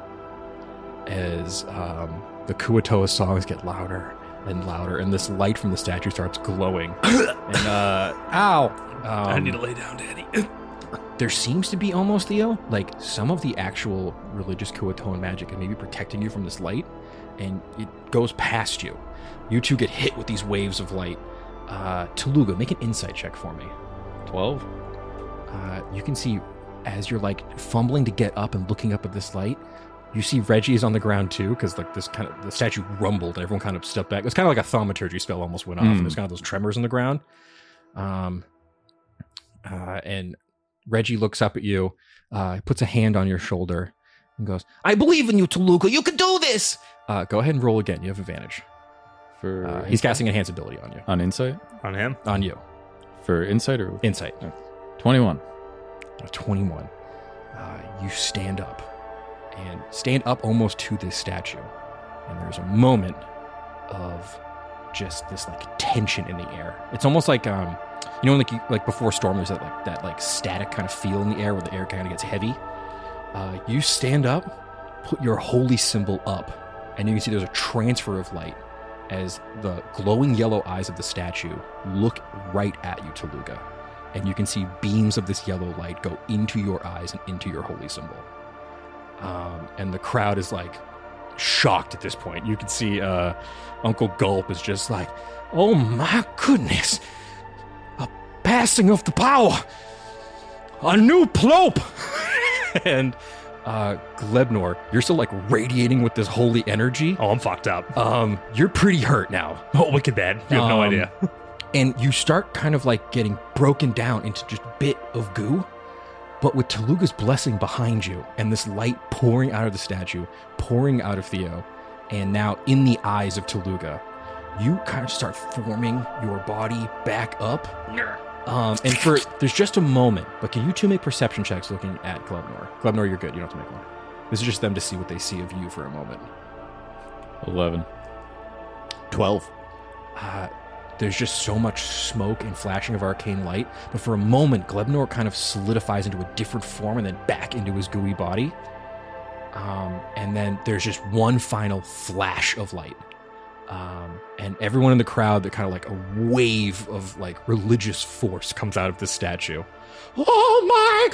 as the Kuatoa songs get louder and louder, and this light from the statue starts glowing. And Ow! I need to lay down, Daddy. There seems to be almost, Theo, like some of the actual religious Kuatoan magic is maybe protecting you from this light, and it goes past you. You two get hit with these waves of light. Tooluuga, make an insight check for me. 12. You can see as you're like fumbling to get up and looking up at this light, you see Reggie is on the ground too, because like this kind of the statue rumbled and everyone kind of stepped back. It was kind of like a thaumaturgy spell almost went off, and there's kind of those tremors in the ground. And Reggie looks up at you, puts a hand on your shoulder, and goes, "I believe in you, Tooluuga. You can do this." Go ahead and roll again. You have advantage. For He's casting enhance ability on you. on insight? On him? On you. For insight or Insight. 21. 21. You stand up. And stand up almost to this statue. And there's a moment of just this like tension in the air. It's almost like like before storm, there's that static kind of feel in the air where the air kind of gets heavy. You stand up, put your holy symbol up, and you can see there's a transfer of light as the glowing yellow eyes of the statue look right at you, Tooluuga. And you can see beams of this yellow light go into your eyes and into your holy symbol. And the crowd is like shocked at this point. You can see Uncle Gulp is just like, "Oh my goodness, a passing of the power, a new Ploop." And Glebnor, you're still like radiating with this holy energy. Oh, I'm fucked up. You're pretty hurt now. Oh, wicked bad. You have no idea. And you start kind of like getting broken down into just a bit of goo. But with Tooluuga's blessing behind you and this light pouring out of the statue, pouring out of Theo, and now in the eyes of Tooluuga, you kind of start forming your body back up. And there's just a moment, but can you two make perception checks looking at Glebnor? Glebnor, you're good. You don't have to make one. This is just them to see what they see of you for a moment. 11. 12. There's just so much smoke and flashing of arcane light, but for a moment, Glebnor kind of solidifies into a different form and then back into his gooey body. And then there's just one final flash of light. And everyone in the crowd, that kind of like a wave of like religious force comes out of this statue. Oh my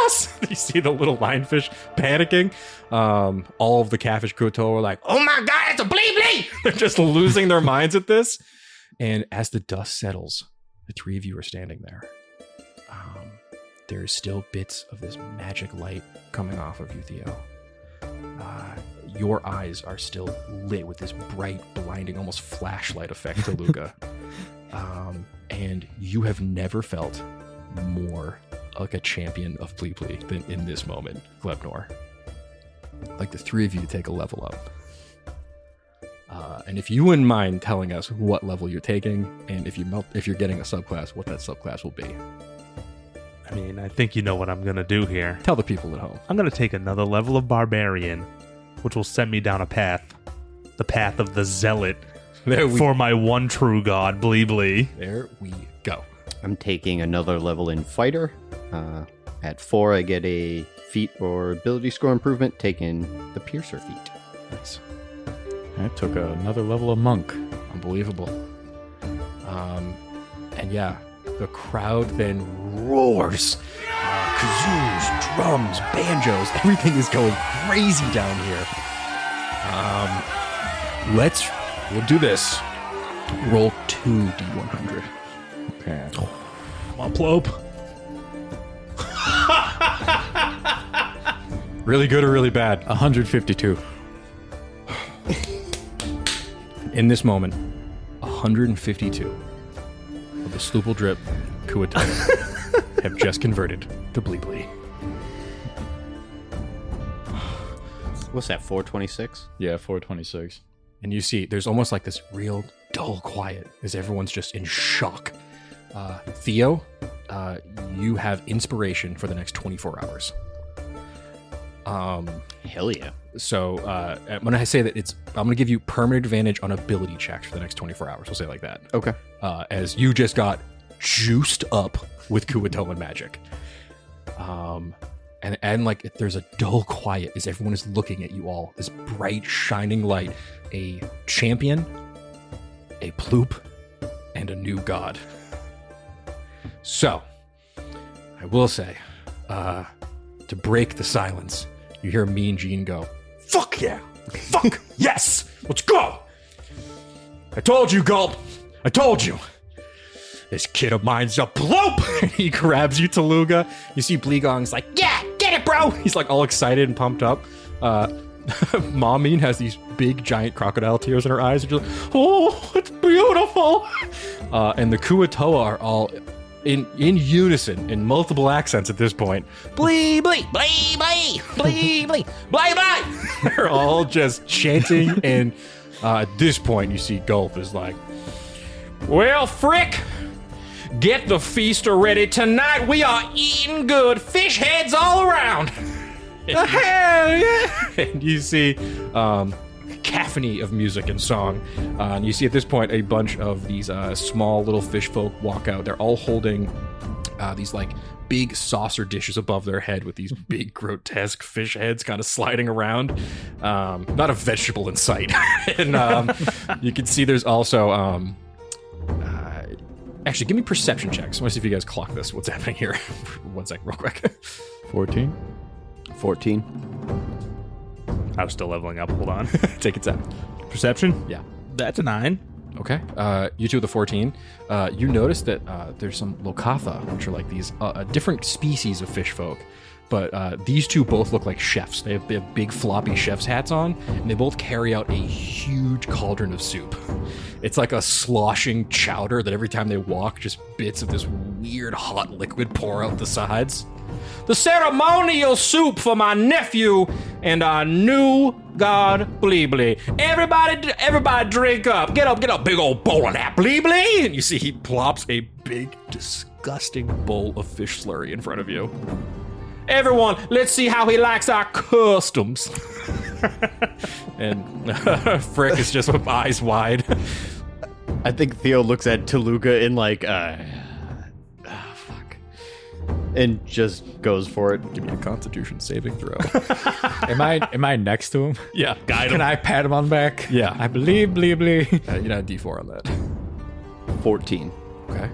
goodness! You see the little lionfish panicking. All of the catfish Kuatoa are like, "Oh my god, it's a Bli Bli!" They're just losing their minds at this. And as the dust settles, the three of you are standing there. There's still bits of this magic light coming off of you, Theo. Your eyes are still lit with this bright, blinding, almost flashlight effect, Tooluuga. And you have never felt more like a champion of Bli Bli than in this moment, Glebnor. Like the three of you take a level up. And if you wouldn't mind telling us what level you're taking, and if you're getting a subclass, what that subclass will be. I mean, I think you know what I'm going to do here. Tell the people at home. I'm going to take another level of Barbarian, which will send me down a path. The path of the Zealot. For my one true god, Bli Bli. There we go. I'm taking another level in Fighter. At 4, I get a feat or ability score improvement, taking the Piercer feat. Nice. I took another level of Monk. Unbelievable. And yeah, the crowd then roars. Kazoos, drums, banjos, everything is going crazy down here. We'll do this. Roll 2d100. Okay. Come on, Ploop. Really good or really bad? 152. In this moment, 152 of the Sloobledrip Khodaverdian have just converted to Bli Bli. What's that, 426? Yeah, 426. And you see, there's almost like this real dull quiet as everyone's just in shock. Theo, you have inspiration for the next 24 hours. Hell yeah. So when I say that I'm going to give you permanent advantage on ability checks for the next 24 hours. We'll say it like that. Okay. As you just got juiced up with Khodaverdian magic. And like there's a dull quiet as everyone is looking at you all. This bright, shining light. A champion, a ploop, and a new god. So, I will say, to break the silence, you hear Mean Gene go, "Fuck yeah! Fuck yes! Let's go! I told you, Gulp! I told you! This kid of mine's a ploop!" He grabs you, Tooluuga. You see Bleegong's like, "Yeah, get it, bro!" He's like all excited and pumped up. Momine has these big, giant crocodile tears in her eyes. And just like, "Oh, it's beautiful!" And the Kuatoa are all in unison, in multiple accents at this point. "Bli Bli, Bli Bli, Bli Bli, Bli Bli!" They're all just chanting, and at this point, you see Gulp is like, "Well, frick, get the feaster ready. Tonight we are eating good. Fish heads all around." Hell yeah! And you see cacophony of music and song. And you see at this point a bunch of these small little fish folk walk out. They're all holding these like big saucer dishes above their head with these big grotesque fish heads kind of sliding around. Not a vegetable in sight. And you can see there's also actually, give me perception checks. I want to see if you guys clock this. What's happening here? 1 second, real quick. 14. 14. I was still leveling up. Hold on. Take it down. Perception? Yeah. That's a 9. Okay. You two with the 14. You notice that there's some Lokatha, which are like these different species of fish folk. But these two both look like chefs. They have big floppy chef's hats on, and they both carry out a huge cauldron of soup. It's like a sloshing chowder that every time they walk, just bits of this weird hot liquid pour out the sides. "The ceremonial soup for my nephew and our new god, Bli Bli. Everybody drink up. Get up, big old bowl of that, Bli Bli." And you see he plops a big, disgusting bowl of fish slurry in front of you. "Everyone, let's see how he likes our customs." And Frick is just with eyes wide. I think Theo looks at Tooluuga in like, fuck. And just goes for it. Give me a Constitution saving throw. Am I next to him? Yeah, Guide Can him. I pat him on the back? Yeah. I believe, Bli Bli. You got a D4 on that. 14. Okay.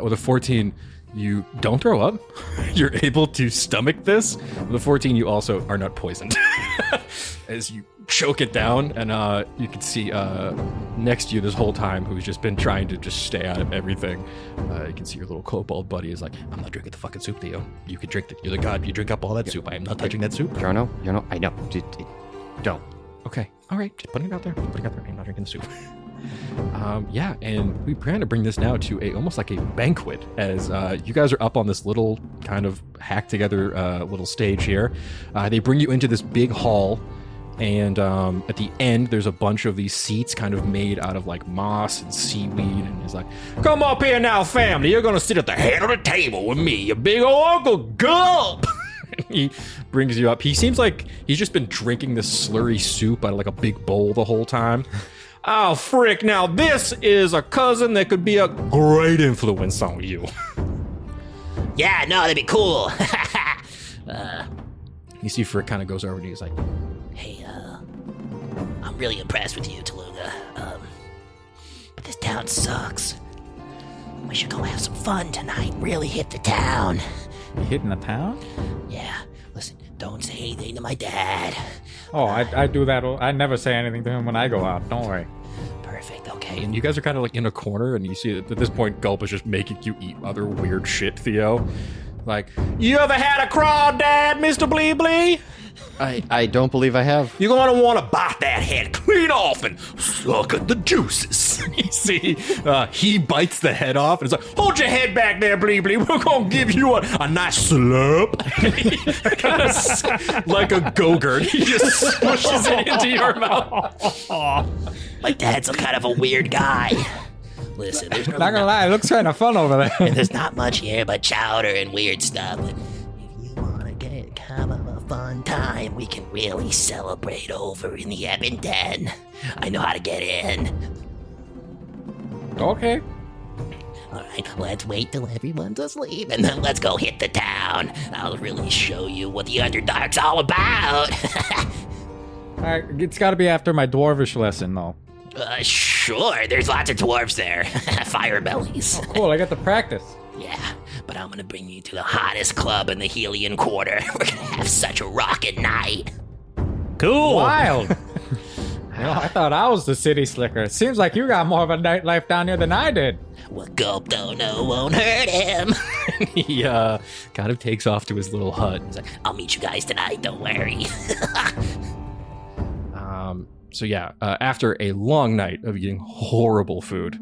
With a 14, you don't throw up. You're able to stomach this. With a 14, you also are not poisoned. As you choke it down, and you can see next to you this whole time, who's just been trying to just stay out of everything. You can see your little kobold buddy is like, "I'm not drinking the fucking soup, Theo. You can drink it. You're the god. You drink up all that soup. I am not touching that soup." Jarno, I know. Don't. Okay. All right. Just putting it out there. I'm not drinking the soup. Yeah, and we plan to bring this now to almost like a banquet, as you guys are up on this little kind of hacked together little stage here. They bring you into this big hall, and at the end there's a bunch of these seats kind of made out of like moss and seaweed, and he's like, "Come up here now, family. You're gonna sit at the head of the table with me, your big old Uncle Gulp." He brings you up. He seems like he's just been drinking this slurry soup out of like a big bowl the whole time. "Oh, frick, now this is a cousin that could be a great influence on you." Yeah, no, that'd be cool. You see Frick kind of goes over and he's like, Hey, I'm really impressed with you, Tooluuga. But this town sucks. We should go have some fun tonight. Really hit the town. You hitting the town? Yeah, listen, don't say anything to my dad. Oh, I do that. I never say anything to him when I go out. Don't worry. Perfect, okay. and you guys are kind of like in a corner, and you see that at this point Gulp is just making you eat other weird shit, Theo. Like, you ever had a crawdad, Mr. Bli Bli? I don't believe I have. You're going to want to bite that head clean off and suck at the juices. You see, he bites the head off and it's like, hold your head back there, Bli Bli. We're going to give you a nice slurp. Like a Go-Gurt. He just smushes it into your mouth. My dad's a kind of a weird guy. Listen, there's Not gonna lie, it looks kind of fun over there. there's not much here but chowder and weird stuff. But if you want to get kind of a fun time, we can really celebrate over in the Ebon Den. I know how to get in. Okay. All right, let's wait till everyone's asleep, and then let's go hit the town. I'll really show you what the Underdark's all about. All right, it's got to be after my dwarvish lesson, though. Sure, there's lots of dwarves there. Fire bellies. Cool, I got to practice. Yeah, but I'm gonna bring you to the hottest club in the Helian Quarter. We're gonna have such a rockin' night. Cool. Wild. I thought I was the city slicker. It seems like you got more of a nightlife down here than I did. What Gulp don't know won't hurt him. He kind of takes off to his little hut. He's like, I'll meet you guys tonight, don't worry. So yeah, after a long night of eating horrible food,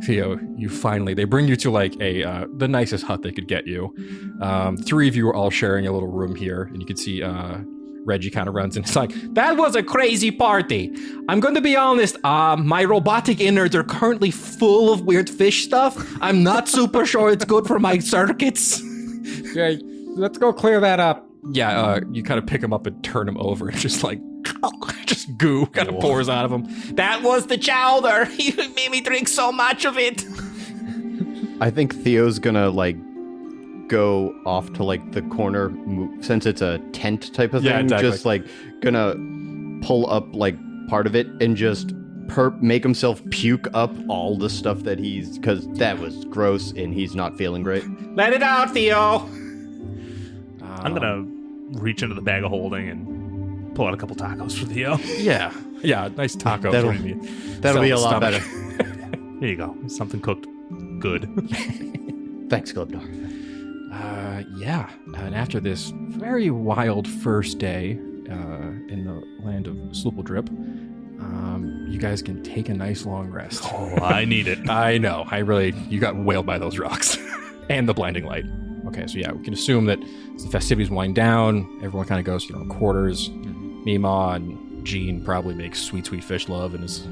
Theo, they bring you to like the nicest hut they could get you. 3 of you are all sharing a little room here, and you can see Reggie kind of runs in. It's like, that was a crazy party. I'm going to be honest, my robotic innards are currently full of weird fish stuff. I'm not super sure it's good for my circuits. Yeah, let's go clear that up. Yeah, you kind of pick him up and turn him over, and just like, just goo kind of pours out of him. That was the chowder. You made me drink so much of it. I think Theo's gonna like go off to like the corner since it's a tent type of thing. Yeah, exactly. Just like gonna pull up like part of it and just make himself puke up all the stuff that because that was gross and he's not feeling great. Let it out, Theo. I'm gonna reach into the bag of holding and pull out a couple tacos for Theo. Yeah, nice taco. That'll be a lot better. Here you go. Something cooked good. Thanks, Glebnor. Yeah, and after this very wild first day in the land of Sloobledrip, you guys can take a nice long rest. Oh, I need it. I know. You got whaled by those rocks and the blinding light. Okay, so yeah, we can assume that as the festivities wind down, everyone kind of goes, quarters. Mima and Jean probably make sweet, sweet fish love and is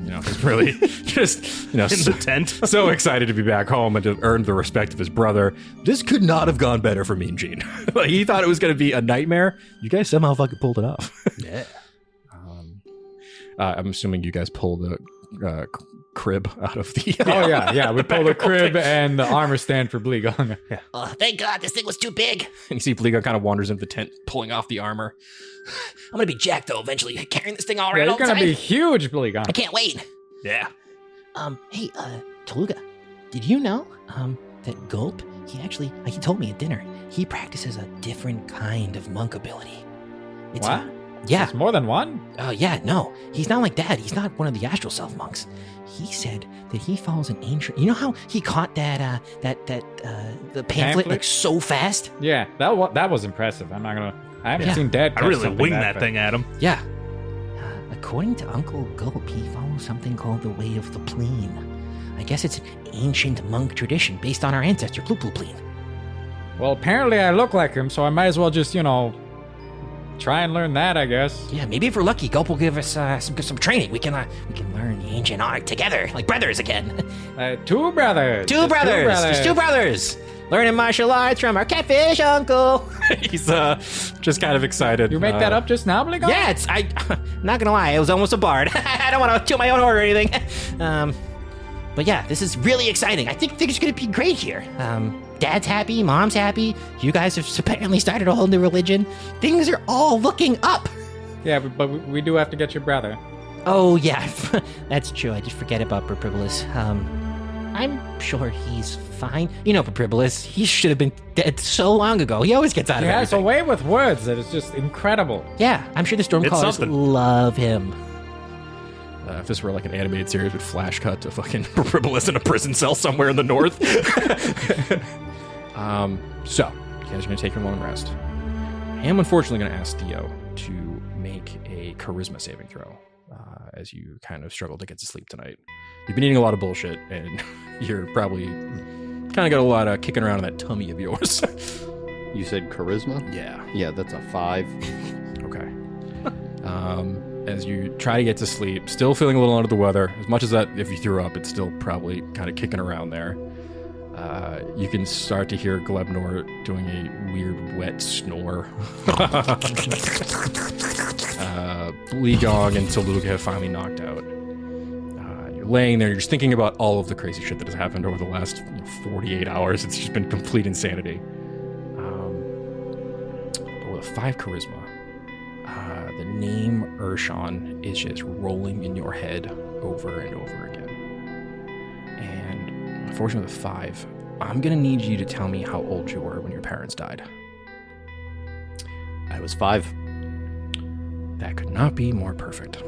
really just, in the tent. So excited to be back home and to earn the respect of his brother. This could not have gone better for me and Jean. Like, he thought it was going to be a nightmare. You guys somehow fucking pulled it off. Yeah. I'm assuming you guys pulled the crib out of the... Oh, yeah. We pulled the crib and the armor stand for Bleegung. Yeah. Oh, thank God this thing was too big. And you see Bleegung kind of wanders into the tent, pulling off the armor. I'm gonna be jacked though eventually, carrying this thing all Yeah, around you're all the gonna time. be huge, Bleegung. I can't wait. Yeah. Hey, Tooluuga, did you know, that Gulp, he told me at dinner, he practices a different kind of monk ability. What? Yeah. It's more than one? Yeah, no. He's not like Dad. He's not one of the Astral Self monks. He said that he follows an ancient... You know how he caught the pamphlet like so fast? Yeah, that was impressive. I'm not gonna... I haven't seen Dad I catch really something winged that that thing at him. Yeah. According to Uncle Gulp, he follows something called the Way of the Pleen. I guess it's an ancient monk tradition based on our ancestor, Ploopploopleen. Well, apparently I look like him, so I might as well just, try and learn that, I guess. Yeah, maybe if we're lucky, Gulp will give us some training. We can learn the ancient art together, like brothers again. Two brothers. Two brothers. There's two brothers. Learning martial arts from our catfish uncle. He's just kind of excited. You make that up just now, Bleegung? Yeah, I'm not gonna lie, I was almost a bard. I don't want to toot my own horn or anything. But yeah, this is really exciting. I think things are gonna be great here. Dad's happy, Mom's happy. You guys have apparently started a whole new religion. Things are all looking up. Yeah, but we do have to get your brother. Oh yeah, that's true. I just forget about Perpribulis. I'm sure he's fine. Perpribulis, he should have been dead so long ago. He always gets out of He has a everything. way with words that is just incredible. Yeah, I'm sure the Stormcallers love him. If this were like an animated series, would flash cut to fucking Perpribulis in a prison cell somewhere in the north. So, guys are going to take your long rest. I am unfortunately going to ask Theo to make a charisma saving throw as you kind of struggle to get to sleep tonight. You've been eating a lot of bullshit, and you're probably kind of got a lot of kicking around in that tummy of yours. You said charisma? Yeah. Yeah, that's a 5. Okay. As you try to get to sleep, still feeling a little under the weather. As much as that, if you threw up, it's still probably kind of kicking around there. You can start to hear Glebnor doing a weird, wet snore. Bli Bli and Tooluuga have finally knocked out. You're laying there, you're just thinking about all of the crazy shit that has happened over the last 48 hours. It's just been complete insanity. But with a 5 charisma, the name Urshan is just rolling in your head over and over again. And unfortunately with a 5, I'm going to need you to tell me how old you were when your parents died. I was 5. That could not be more perfect.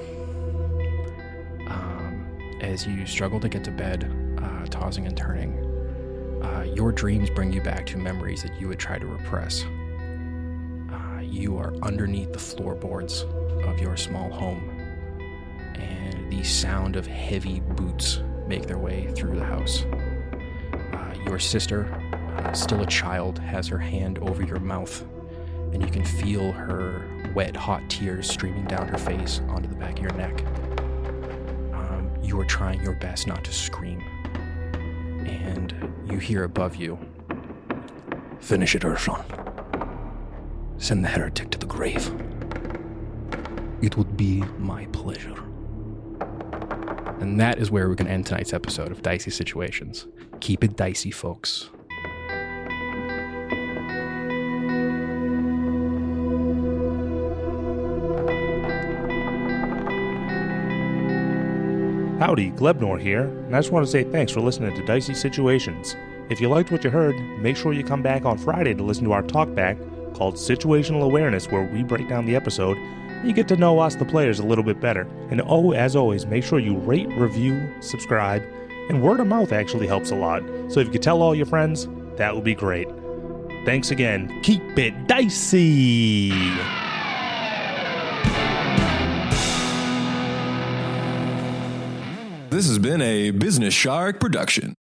As you struggle to get to bed, tossing and turning, your dreams bring you back to memories that you would try to repress. You are underneath the floorboards of your small home, and the sound of heavy boots make their way through the house. Your sister, still a child, has her hand over your mouth, and you can feel her wet, hot tears streaming down her face onto the back of your neck. You are trying your best not to scream, and you hear above you, Finish it, Urshan. Send the heretic to the grave. It would be my pleasure. and that is where we can end tonight's episode of Dicey Situations. Keep it dicey, folks. Howdy, Glebnor here, and I just want to say thanks for listening to Dicey Situations. If you liked what you heard, make sure you come back on Friday to listen to our talkback called Situational Awareness, where we break down the episode and you get to know us, the players, a little bit better. And as always, make sure you rate, review, subscribe, and word of mouth actually helps a lot. So if you could tell all your friends, that would be great. Thanks again. Keep it dicey! This has been a Business Shark production.